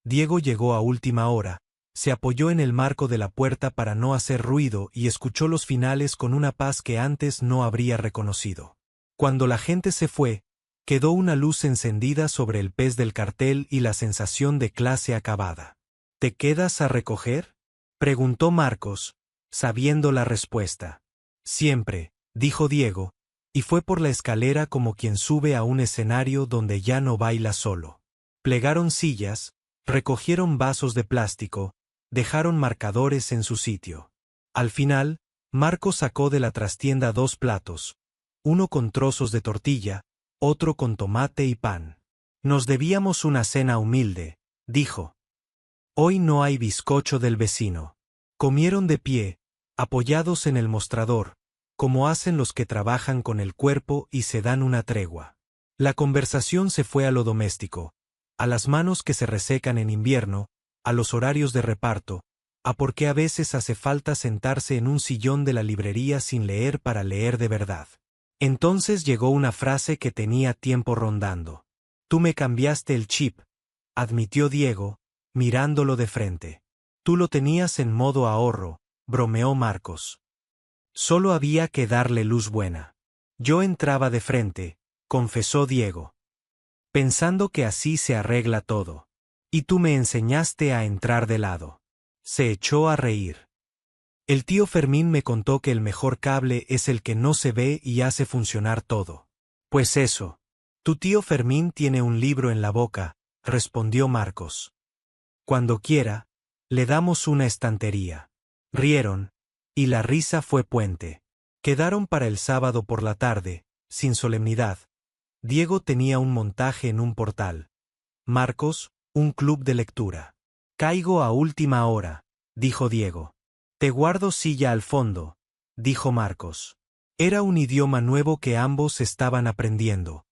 S1: Diego llegó a última hora, se apoyó en el marco de la puerta para no hacer ruido y escuchó los finales con una paz que antes no habría reconocido. Cuando la gente se fue, quedó una luz encendida sobre el pez del cartel y la sensación de clase acabada. ¿Te quedas a recoger?, preguntó Marcos, sabiendo la respuesta. Siempre, dijo Diego, y fue por la escalera como quien sube a un escenario donde ya no baila solo. Plegaron sillas, recogieron vasos de plástico, dejaron marcadores en su sitio. Al final, Marcos sacó de la trastienda 2 platos, uno con trozos de tortilla, otro con tomate y pan. Nos debíamos una cena humilde, dijo. Hoy no hay bizcocho del vecino. Comieron de pie, apoyados en el mostrador, como hacen los que trabajan con el cuerpo y se dan una tregua. La conversación se fue a lo doméstico, a las manos que se resecan en invierno, a los horarios de reparto, a por qué a veces hace falta sentarse en un sillón de la librería sin leer para leer de verdad. Entonces llegó una frase que tenía tiempo rondando. Tú me cambiaste el chip, admitió Diego, mirándolo de frente. Tú lo tenías en modo ahorro, bromeó Marcos. Solo había que darle luz buena. Yo entraba de frente, confesó Diego, pensando que así se arregla todo. Y tú me enseñaste a entrar de lado. Se echó a reír. El tío Fermín me contó que el mejor cable es el que no se ve y hace funcionar todo. Pues eso. Tu tío Fermín tiene un libro en la boca, respondió Marcos. Cuando quiera, le damos una estantería. Rieron, y la risa fue puente. Quedaron para el sábado por la tarde, sin solemnidad. Diego tenía un montaje en un portal. Marcos, un club de lectura. Caigo a última hora, dijo Diego. Te guardo silla al fondo. dijo Marcos. Era un idioma nuevo que ambos estaban aprendiendo.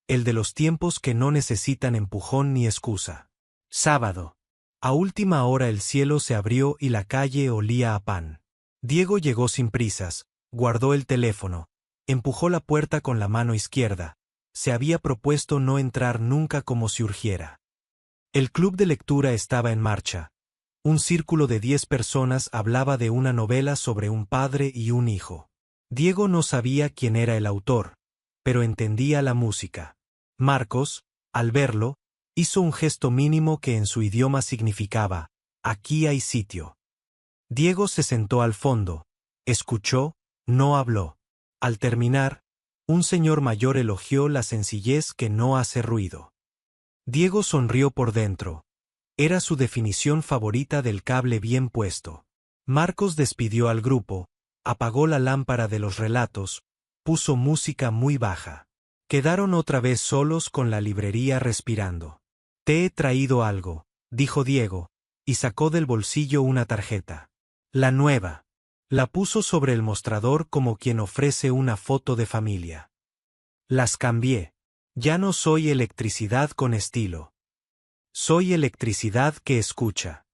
S1: El de los tiempos que no necesitan empujón ni excusa. Sábado. A última hora el cielo se abrió y la calle olía a pan. Diego llegó sin prisas, guardó el teléfono, empujó la puerta con la mano izquierda. Se había propuesto no entrar nunca como si urgiera. El club de lectura estaba en marcha. Un círculo de 10 personas hablaba de una novela sobre un padre y un hijo. Diego no sabía quién era el autor, pero entendía la música. Marcos, al verlo, hizo un gesto mínimo que en su idioma significaba: aquí hay sitio. Diego se sentó al fondo, escuchó, no habló. Al terminar, un señor mayor elogió la sencillez que no hace ruido. Diego sonrió por dentro. Era su definición favorita del cable bien puesto. Marcos despidió al grupo, apagó la lámpara de los relatos, puso música muy baja. Quedaron otra vez solos con la librería respirando. Te he traído algo, dijo Diego, y sacó del bolsillo una tarjeta. La nueva. La puso sobre el mostrador como quien ofrece una foto de familia. Las cambié. Ya no soy electricidad con estilo. Soy electricidad que escucha.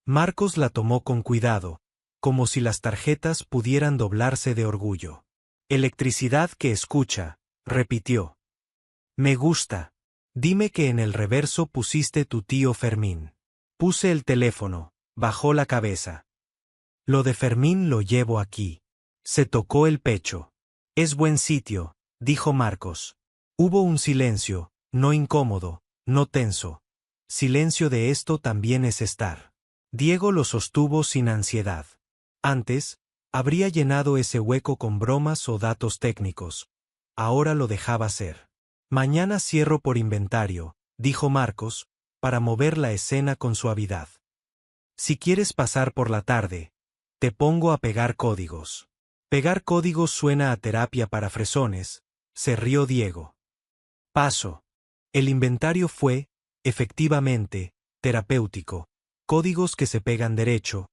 S1: Marcos la tomó con cuidado, como si las tarjetas pudieran doblarse de orgullo. Electricidad que escucha, repitió. Me gusta. Dime que en el reverso pusiste tu tío Fermín. Puse el teléfono, bajó la cabeza. Lo de Fermín lo llevo aquí. Se tocó el pecho. Es buen sitio, dijo Marcos. Hubo un silencio, no incómodo, no tenso. Silencio de esto también es estar. Diego lo sostuvo sin ansiedad. Antes, habría llenado ese hueco con bromas o datos técnicos. Ahora lo dejaba ser. Mañana cierro por inventario, dijo Marcos, para mover la escena con suavidad. Si quieres pasar por la tarde, te pongo a pegar códigos. Pegar códigos suena a terapia para fresones, se rió Diego. Paso. El inventario fue, efectivamente, terapéutico. Códigos que se pegan derecho,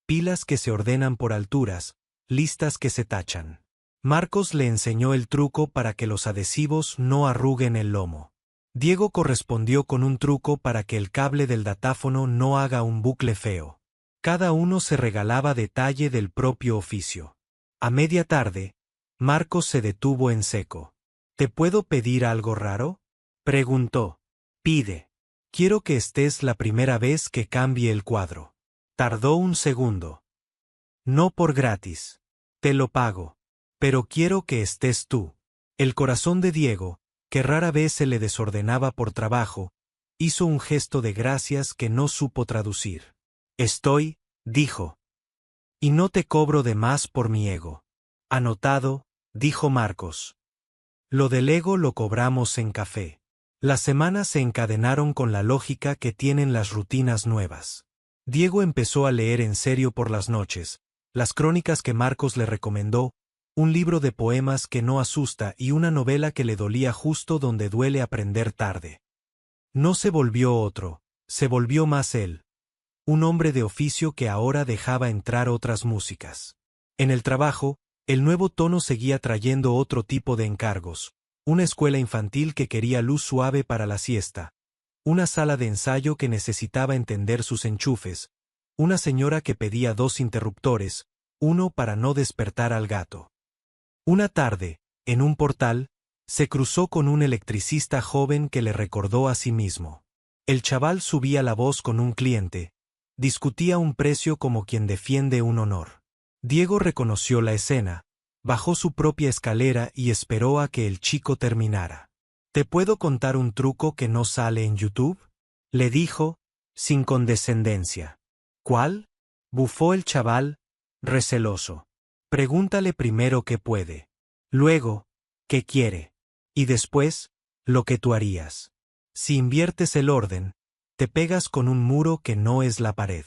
S1: pilas que se ordenan por alturas, listas que se tachan. Marcos le enseñó el truco para que los adhesivos no arruguen el lomo. Diego correspondió con un truco para que el cable del datáfono no haga un bucle feo. Cada uno se regalaba detalle del propio oficio. A media tarde, Marcos se detuvo en seco. ¿Te puedo pedir algo raro?, preguntó. Pide. Quiero que estés la primera vez que cambie el cuadro. Tardó un segundo. No por gratis. Te lo pago. Pero quiero que estés tú. El corazón de Diego, que rara vez se le desordenaba por trabajo, hizo un gesto de gracias que no supo traducir. Estoy, dijo. Y no te cobro de más por mi ego. Anotado, dijo Marcos. Lo del ego lo cobramos en café. Las semanas se encadenaron con la lógica que tienen las rutinas nuevas. Diego empezó a leer en serio por las noches, las crónicas que Marcos le recomendó, un libro de poemas que no asusta y una novela que le dolía justo donde duele aprender tarde. No se volvió otro, se volvió más él. Un hombre de oficio que ahora dejaba entrar otras músicas. En el trabajo, el nuevo tono seguía trayendo otro tipo de encargos. Una escuela infantil que quería luz suave para la siesta. Una sala de ensayo que necesitaba entender sus enchufes. Una señora que pedía 2 interruptores, uno para no despertar al gato. Una tarde, en un portal, se cruzó con un electricista joven que le recordó a sí mismo. El chaval subía la voz con un cliente. Discutía un precio como quien defiende un honor. Diego reconoció la escena. Bajó su propia escalera y esperó a que el chico terminara. ¿Te puedo contar un truco que no sale en YouTube?, le dijo, sin condescendencia. ¿Cuál?, bufó el chaval, receloso. Pregúntale primero qué puede. Luego, qué quiere. Y después, lo que tú harías. Si inviertes el orden, te pegas con un muro que no es la pared.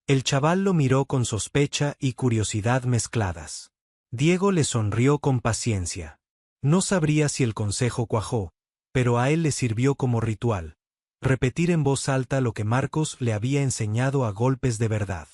S1: El chaval lo miró con sospecha y curiosidad mezcladas. Diego le sonrió con paciencia. No sabría si el consejo cuajó, pero a él le sirvió como ritual. Repetir en voz alta lo que Marcos le había enseñado a golpes de verdad.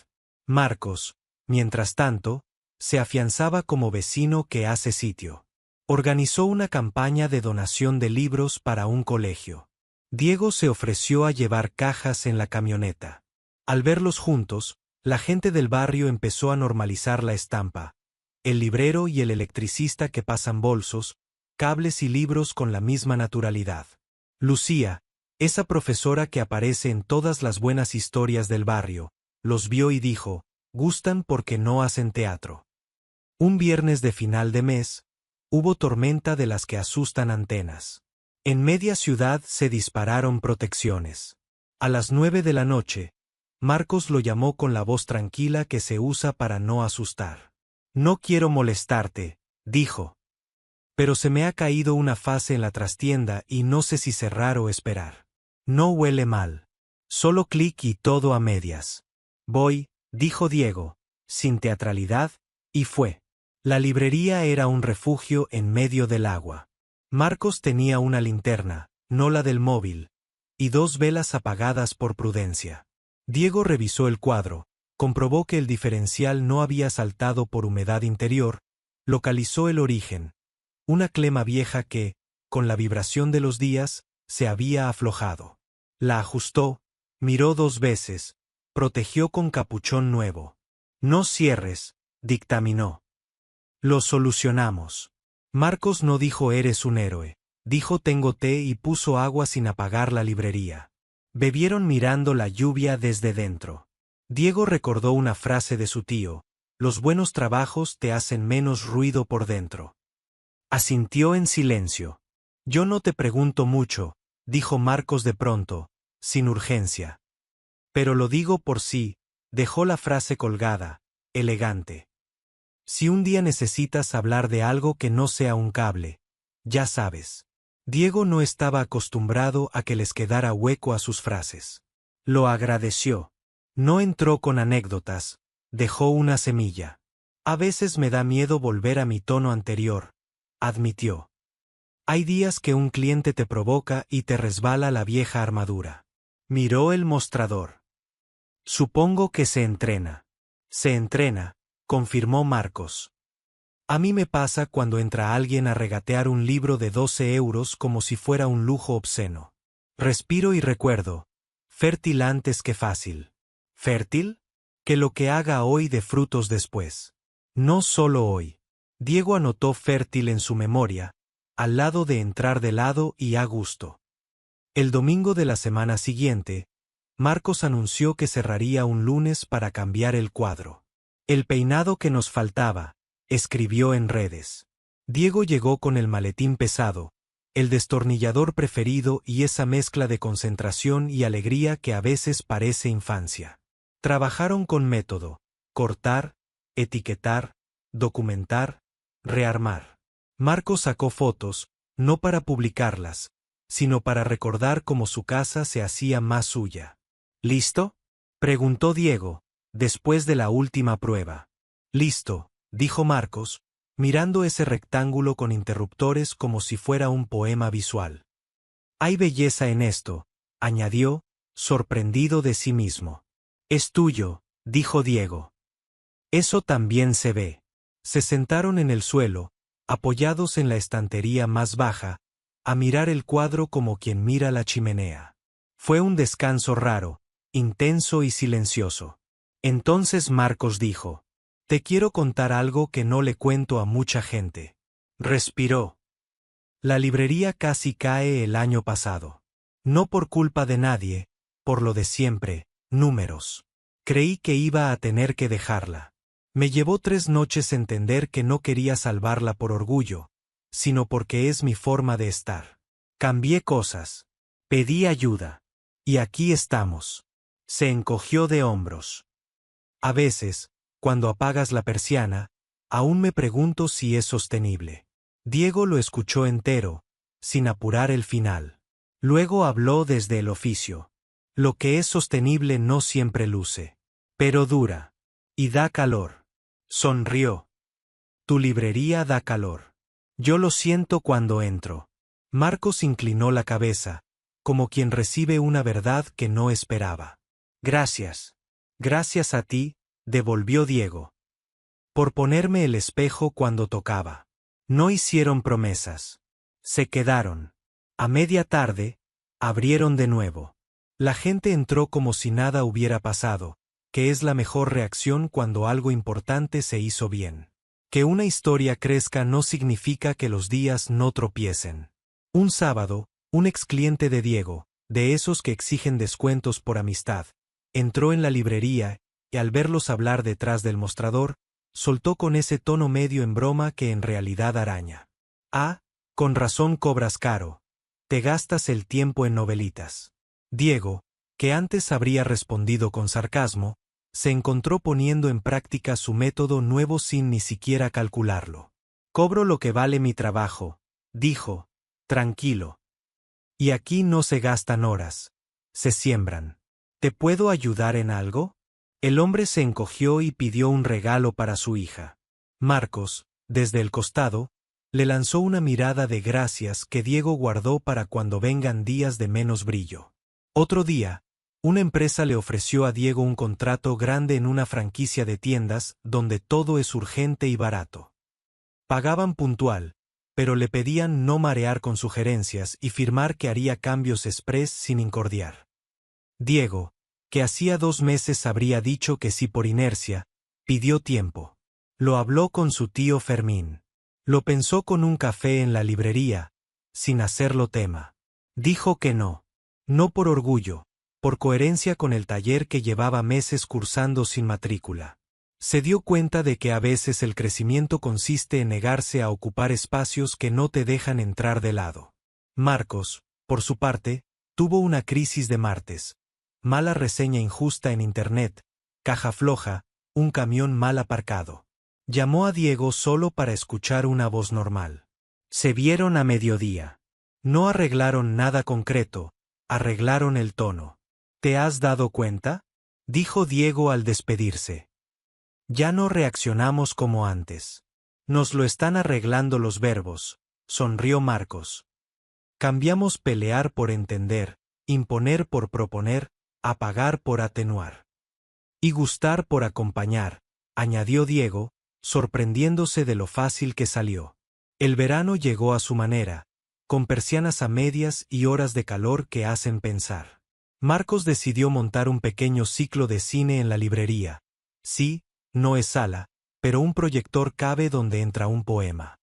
S1: Marcos, mientras tanto, Se afianzaba como vecino que hace sitio. Organizó una campaña de donación de libros para un colegio. Diego se ofreció a llevar cajas en la camioneta. Al verlos juntos, la gente del barrio empezó a normalizar la estampa. El librero y el electricista que pasan bolsos, cables y libros con la misma naturalidad. Lucía, esa profesora que aparece en todas las buenas historias del barrio, los vio y dijo, gustan porque no hacen teatro. Un viernes de final de mes, hubo tormenta de las que asustan antenas. En media ciudad se dispararon protecciones. A las 9 de la noche, Marcos lo llamó con la voz tranquila que se usa para no asustar. No quiero molestarte, dijo. Pero se me ha caído una fase en la trastienda y no sé si cerrar o esperar. No huele mal. Solo clic y todo a medias. Voy, dijo Diego, sin teatralidad, y fue. La librería era un refugio en medio del agua. Marcos tenía una linterna, no la del móvil, y 2 velas apagadas por prudencia. Diego revisó el cuadro, comprobó que el diferencial no había saltado por humedad interior, localizó el origen. Una clema vieja que, con la vibración de los días, se había aflojado. La ajustó, miró 2 veces, protegió con capuchón nuevo. No cierres, dictaminó. Lo solucionamos. Marcos no dijo eres un héroe, dijo tengo té y puso agua sin apagar la librería. Bebieron mirando la lluvia desde dentro. Diego recordó una frase de su tío, los buenos trabajos te hacen menos ruido por dentro. Asintió en silencio. Yo no te pregunto mucho, dijo Marcos de pronto, sin urgencia. Pero lo digo por sí, dejó la frase colgada, elegante. Si un día necesitas hablar de algo que no sea un cable, ya sabes. Diego no estaba acostumbrado a que les quedara hueco a sus frases. Lo agradeció. No entró con anécdotas, dejó una semilla. A veces me da miedo volver a mi tono anterior, admitió. Hay días que un cliente te provoca y te resbala la vieja armadura. Miró el mostrador. Supongo que se entrena. Se entrena, confirmó Marcos. A mí me pasa cuando entra alguien a regatear un libro de 12 euros como si fuera un lujo obsceno. Respiro y recuerdo. Fértil antes que fácil. ¿Fértil? Que lo que haga hoy dé frutos después. No solo hoy. Diego anotó fértil en su memoria, al lado de entrar de lado y a gusto. El domingo de la semana siguiente, Marcos anunció que cerraría un lunes para cambiar el cuadro. El peinado que nos faltaba, escribió en redes. Diego llegó con el maletín pesado, el destornillador preferido y esa mezcla de concentración y alegría que a veces parece infancia. Trabajaron con método, cortar, etiquetar, documentar, rearmar. Marcos sacó fotos, no para publicarlas, sino para recordar cómo su casa se hacía más suya. ¿Listo?, preguntó Diego, después de la última prueba. Listo, dijo Marcos, mirando ese rectángulo con interruptores como si fuera un poema visual. Hay belleza en esto, añadió, sorprendido de sí mismo. Es tuyo, dijo Diego. Eso también se ve. Se sentaron en el suelo, apoyados en la estantería más baja, a mirar el cuadro como quien mira la chimenea. Fue un descanso raro, intenso y silencioso. Entonces Marcos dijo, te quiero contar algo que no le cuento a mucha gente. Respiró. La librería casi cae el año pasado. No por culpa de nadie, por lo de siempre, números. Creí que iba a tener que dejarla. Me llevó 3 noches entender que no quería salvarla por orgullo, sino porque es mi forma de estar. Cambié cosas. Pedí ayuda. Y aquí estamos. Se encogió de hombros. A veces, cuando apagas la persiana, aún me pregunto si es sostenible. Diego lo escuchó entero, sin apurar el final. Luego habló desde el oficio. Lo que es sostenible no siempre luce, pero dura. Y da calor. Sonrió. Tu librería da calor. Yo lo siento cuando entro. Marcos inclinó la cabeza, como quien recibe una verdad que no esperaba. Gracias. Gracias a ti, devolvió Diego. por ponerme el espejo cuando tocaba. No hicieron promesas. Se quedaron. A media tarde, abrieron de nuevo. La gente entró como si nada hubiera pasado, que es la mejor reacción cuando algo importante se hizo bien. Que una historia crezca no significa que los días no tropiecen. Un sábado, un excliente de Diego, de esos que exigen descuentos por amistad, entró en la librería y al verlos hablar detrás del mostrador, soltó con ese tono medio en broma que en realidad araña. Ah, con razón cobras caro. Te gastas el tiempo en novelitas. Diego, que antes habría respondido con sarcasmo, se encontró poniendo en práctica su método nuevo sin ni siquiera calcularlo. Cobro lo que vale mi trabajo, dijo, tranquilo. Y aquí no se gastan horas, se siembran. ¿Te puedo ayudar en algo? El hombre se encogió y pidió un regalo para su hija. Marcos, desde el costado, le lanzó una mirada de gracias que Diego guardó para cuando vengan días de menos brillo. Otro día, una empresa le ofreció a Diego un contrato grande en una franquicia de tiendas donde todo es urgente y barato. Pagaban puntual, pero le pedían no marear con sugerencias y firmar que haría cambios express sin incordiar. Diego, que hacía 2 meses habría dicho que sí por inercia, pidió tiempo. Lo habló con su tío Fermín. Lo pensó con un café en la librería, sin hacerlo tema. Dijo que no. No por orgullo, por coherencia con el taller que llevaba meses cursando sin matrícula. Se dio cuenta de que a veces el crecimiento consiste en negarse a ocupar espacios que no te dejan entrar de lado. Marcos, por su parte, tuvo una crisis de martes. Mala reseña injusta en internet, caja floja, un camión mal aparcado. Llamó a Diego solo para escuchar una voz normal. Se vieron a mediodía. No arreglaron nada concreto, arreglaron el tono. ¿Te has dado cuenta?, dijo Diego al despedirse. Ya no reaccionamos como antes. Nos lo están arreglando los verbos, sonrió Marcos. Cambiamos pelear por entender, imponer por proponer, apagar por atenuar. Y gustar por acompañar, añadió Diego, sorprendiéndose de lo fácil que salió. El verano llegó a su manera, con persianas a medias y horas de calor que hacen pensar. Marcos decidió montar un pequeño ciclo de cine en la librería. Sí, no es sala, pero un proyector cabe donde entra un poema.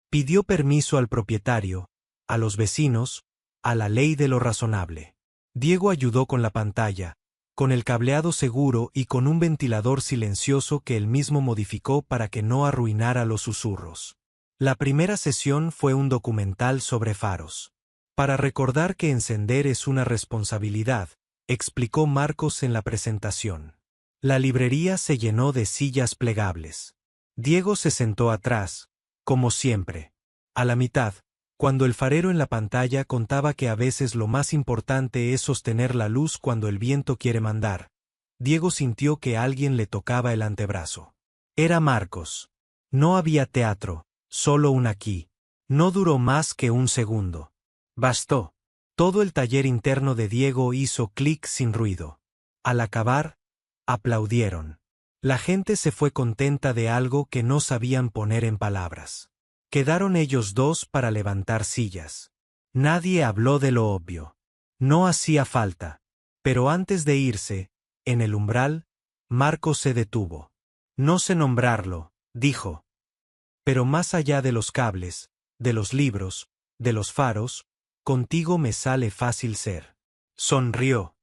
S1: Pidió permiso al propietario, a los vecinos, a la ley de lo razonable. Diego ayudó con la pantalla, con el cableado seguro y con un ventilador silencioso que él mismo modificó para que no arruinara los susurros. La primera sesión fue un documental sobre faros. Para recordar que encender es una responsabilidad, explicó Marcos en la presentación. La librería se llenó de sillas plegables. Diego se sentó atrás, como siempre. A la mitad, cuando el farero en la pantalla contaba que a veces lo más importante es sostener la luz cuando el viento quiere mandar, Diego sintió que alguien le tocaba el antebrazo. Era Marcos. No había teatro, solo un aquí. No duró más que un segundo. Bastó. Todo el taller interno de Diego hizo clic sin ruido. Al acabar, aplaudieron. La gente se fue contenta de algo que no sabían poner en palabras. Quedaron ellos dos para levantar sillas. Nadie habló de lo obvio. No hacía falta. Pero antes de irse, en el umbral, Marcos se detuvo. No sé nombrarlo, dijo. Pero más allá de los cables, de los libros, de los faros, contigo me sale fácil ser. Sonrió.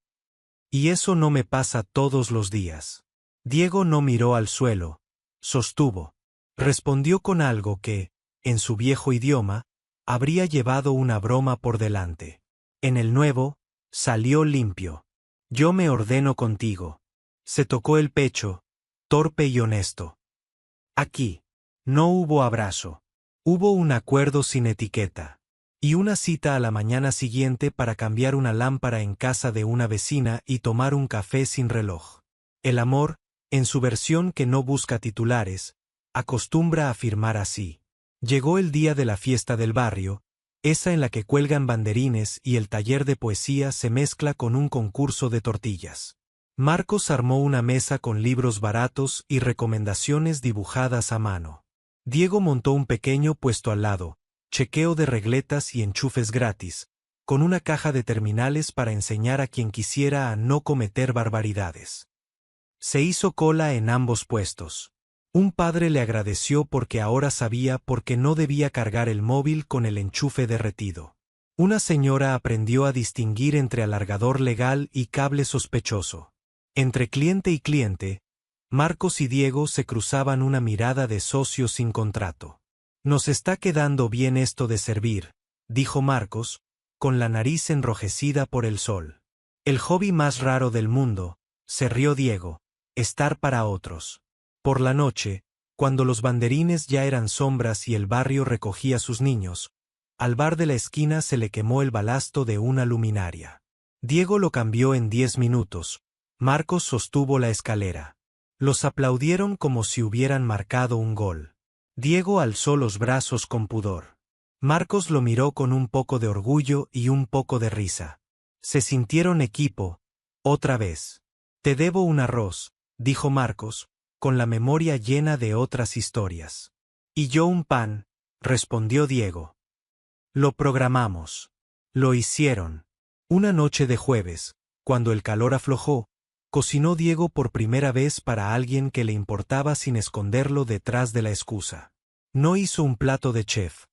S1: Y eso no me pasa todos los días. Diego no miró al suelo, sostuvo. Respondió con algo que, en su viejo idioma, habría llevado una broma por delante. En el nuevo, salió limpio. Yo me ordeno contigo. Se tocó el pecho, torpe y honesto. Aquí. No hubo abrazo. Hubo un acuerdo sin etiqueta. Y una cita a la mañana siguiente para cambiar una lámpara en casa de una vecina y tomar un café sin reloj. El amor, en su versión que no busca titulares, acostumbra a afirmar así. Llegó el día de la fiesta del barrio, esa en la que cuelgan banderines y el taller de poesía se mezcla con un concurso de tortillas. Marcos armó una mesa con libros baratos y recomendaciones dibujadas a mano. Diego montó un pequeño puesto al lado, chequeo de regletas y enchufes gratis, con una caja de terminales para enseñar a quien quisiera a no cometer barbaridades. Se hizo cola en ambos puestos. Un padre le agradeció porque ahora sabía por qué no debía cargar el móvil con el enchufe derretido. Una señora aprendió a distinguir entre alargador legal y cable sospechoso. Entre cliente y cliente, Marcos y Diego se cruzaban una mirada de socios sin contrato. «Nos está quedando bien esto de servir», dijo Marcos, con la nariz enrojecida por el sol. «El hobby más raro del mundo», se rió Diego, «estar para otros». Por la noche, cuando los banderines ya eran sombras y el barrio recogía sus niños, al bar de la esquina se le quemó el balasto de una luminaria. Diego lo cambió en 10 minutos. Marcos sostuvo la escalera. Los aplaudieron como si hubieran marcado un gol. Diego alzó los brazos con pudor. Marcos lo miró con un poco de orgullo y un poco de risa. Se sintieron equipo, otra vez. «Te debo un arroz», dijo Marcos, con la memoria llena de otras historias. «Y yo un pan», respondió Diego. Lo programamos. Lo hicieron. Una noche de jueves, cuando el calor aflojó, cocinó Diego por primera vez para alguien que le importaba sin esconderlo detrás de la excusa. No hizo un plato de chef.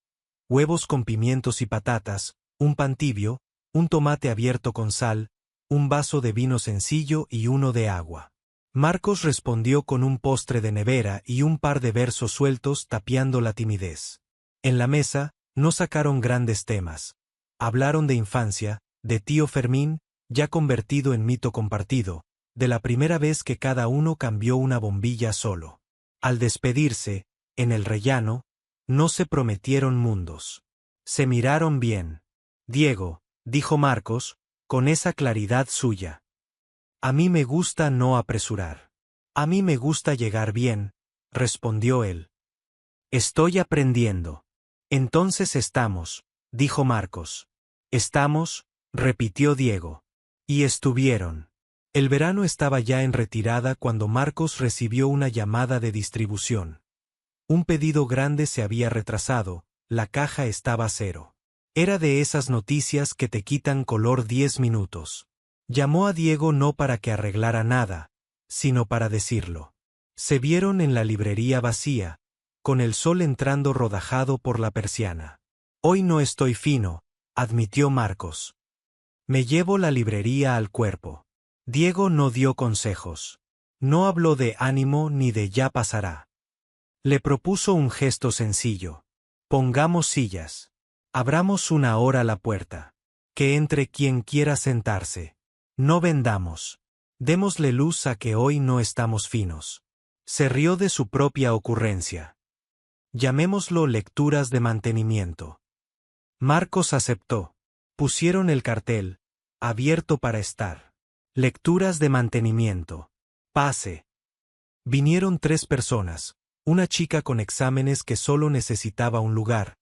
S1: Huevos con pimientos y patatas, un pan tibio, un tomate abierto con sal, un vaso de vino sencillo y uno de agua. Marcos respondió con un postre de nevera y un par de versos sueltos tapiando la timidez. En la mesa, no sacaron grandes temas. Hablaron de infancia, de tío Fermín, ya convertido en mito compartido, de la primera vez que cada uno cambió una bombilla solo. Al despedirse, en el rellano, no se prometieron mundos. Se miraron bien. «Diego», dijo Marcos, con esa claridad suya. «A mí me gusta no apresurar. A mí me gusta llegar bien», respondió él. «Estoy aprendiendo». «Entonces estamos», dijo Marcos. «Estamos», repitió Diego. Y estuvieron. El verano estaba ya en retirada cuando Marcos recibió una llamada de distribución. Un pedido grande se había retrasado, la caja estaba a cero. Era de esas noticias que te quitan color 10 minutos. Llamó a Diego no para que arreglara nada, sino para decirlo. Se vieron en la librería vacía, con el sol entrando rodajado por la persiana. «Hoy no estoy fino», admitió Marcos. «Me llevo la librería al cuerpo». Diego no dio consejos. No habló de ánimo ni de ya pasará. Le propuso un gesto sencillo. «Pongamos sillas. Abramos una hora la puerta. Que entre quien quiera sentarse. No vendamos. Démosle luz a que hoy no estamos finos». Se rió de su propia ocurrencia. «Llamémoslo lecturas de mantenimiento». Marcos aceptó. Pusieron el cartel, abierto para estar. «Lecturas de mantenimiento. Pase». Vinieron 3 personas, una chica con exámenes que solo necesitaba un lugar,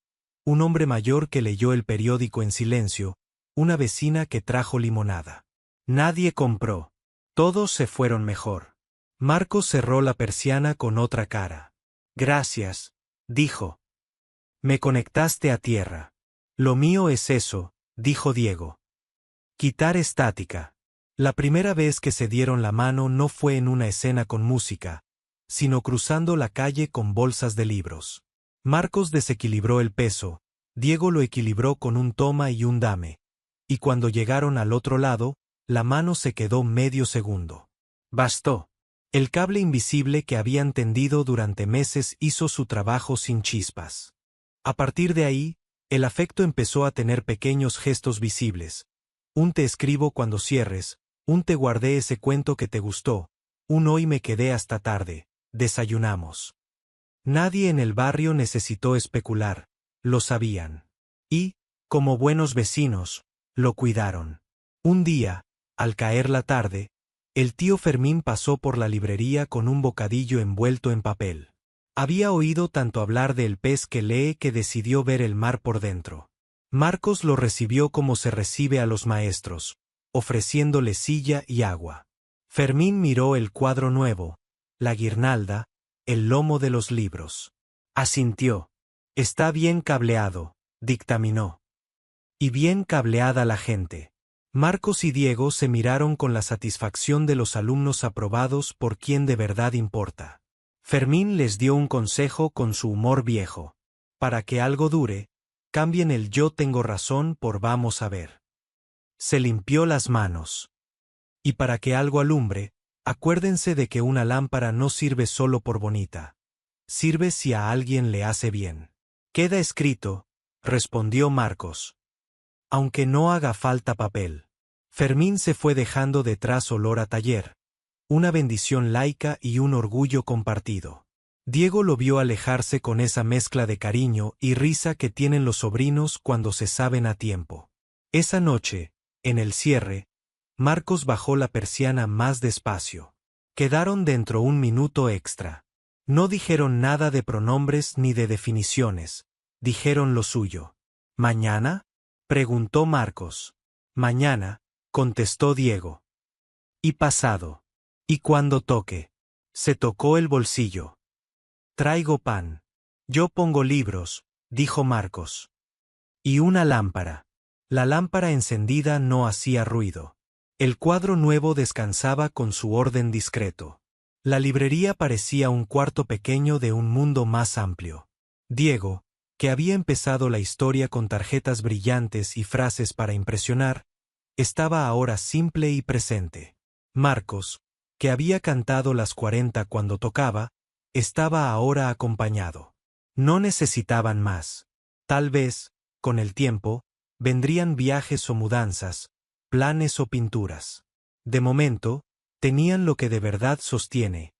S1: un hombre mayor que leyó el periódico en silencio, una vecina que trajo limonada. Nadie compró. Todos se fueron mejor. Marcos cerró la persiana con otra cara. «Gracias», dijo. «Me conectaste a tierra». «Lo mío es eso», dijo Diego. «Quitar estática». La primera vez que se dieron la mano no fue en una escena con música, sino cruzando la calle con bolsas de libros. Marcos desequilibró el peso, Diego lo equilibró con un toma y un dame, y cuando llegaron al otro lado, la mano se quedó medio segundo. Bastó. El cable invisible que habían tendido durante meses hizo su trabajo sin chispas. A partir de ahí, el afecto empezó a tener pequeños gestos visibles. Un te escribo cuando cierres, un te guardé ese cuento que te gustó, un hoy me quedé hasta tarde, desayunamos. Nadie en el barrio necesitó especular, lo sabían. Y, como buenos vecinos, lo cuidaron. Un día, al caer la tarde, el tío Fermín pasó por la librería con un bocadillo envuelto en papel. Había oído tanto hablar del pez que lee que decidió ver el mar por dentro. Marcos lo recibió como se recibe a los maestros, ofreciéndole silla y agua. Fermín miró el cuadro nuevo, la guirnalda, el lomo de los libros. Asintió. Está bien cableado, dictaminó. Y bien cableada la gente. Marcos y Diego se miraron con la satisfacción de los alumnos aprobados por quien de verdad importa. Fermín les dio un consejo con su humor viejo. Para que algo dure, cambien el yo tengo razón por vamos a ver. Se limpió las manos. Y para que algo alumbre, acuérdense de que una lámpara no sirve solo por bonita. Sirve si a alguien le hace bien. Queda escrito, respondió Marcos. Aunque no haga falta papel. Fermín se fue dejando detrás olor a taller, una bendición laica y un orgullo compartido. Diego lo vio alejarse con esa mezcla de cariño y risa que tienen los sobrinos cuando se saben a tiempo. Esa noche, en el cierre, Marcos bajó la persiana más despacio. Quedaron dentro un minuto extra. No dijeron nada de pronombres ni de definiciones, dijeron lo suyo. ¿Mañana?, preguntó Marcos. Mañana, contestó Diego. ¿Y pasado? ¿Y cuando toque? Se tocó el bolsillo. Traigo pan. Yo pongo libros, dijo Marcos. Y una lámpara. La lámpara encendida no hacía ruido. El cuadro nuevo descansaba con su orden discreto. La librería parecía un cuarto pequeño de un mundo más amplio. Diego, que había empezado la historia con tarjetas brillantes y frases para impresionar, estaba ahora simple y presente. Marcos, que había cantado las 40 cuando tocaba, estaba ahora acompañado. No necesitaban más. Tal vez, con el tiempo, vendrían viajes o mudanzas, planes o pinturas. De momento, tenían lo que de verdad sostiene,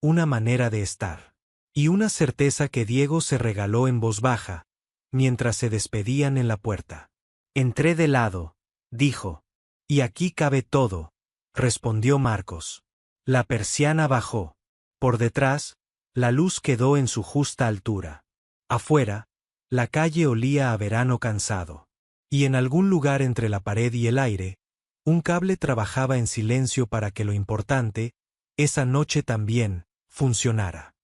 S1: una manera de estar. Y una certeza que Diego se regaló en voz baja, mientras se despedían en la puerta. Entré de lado, dijo. Y aquí cabe todo, respondió Marcos. La persiana bajó. Por detrás, la luz quedó en su justa altura. Afuera, la calle olía a verano cansado. Y en algún lugar entre la pared y el aire, un cable trabajaba en silencio para que lo importante, esa noche también, funcionara.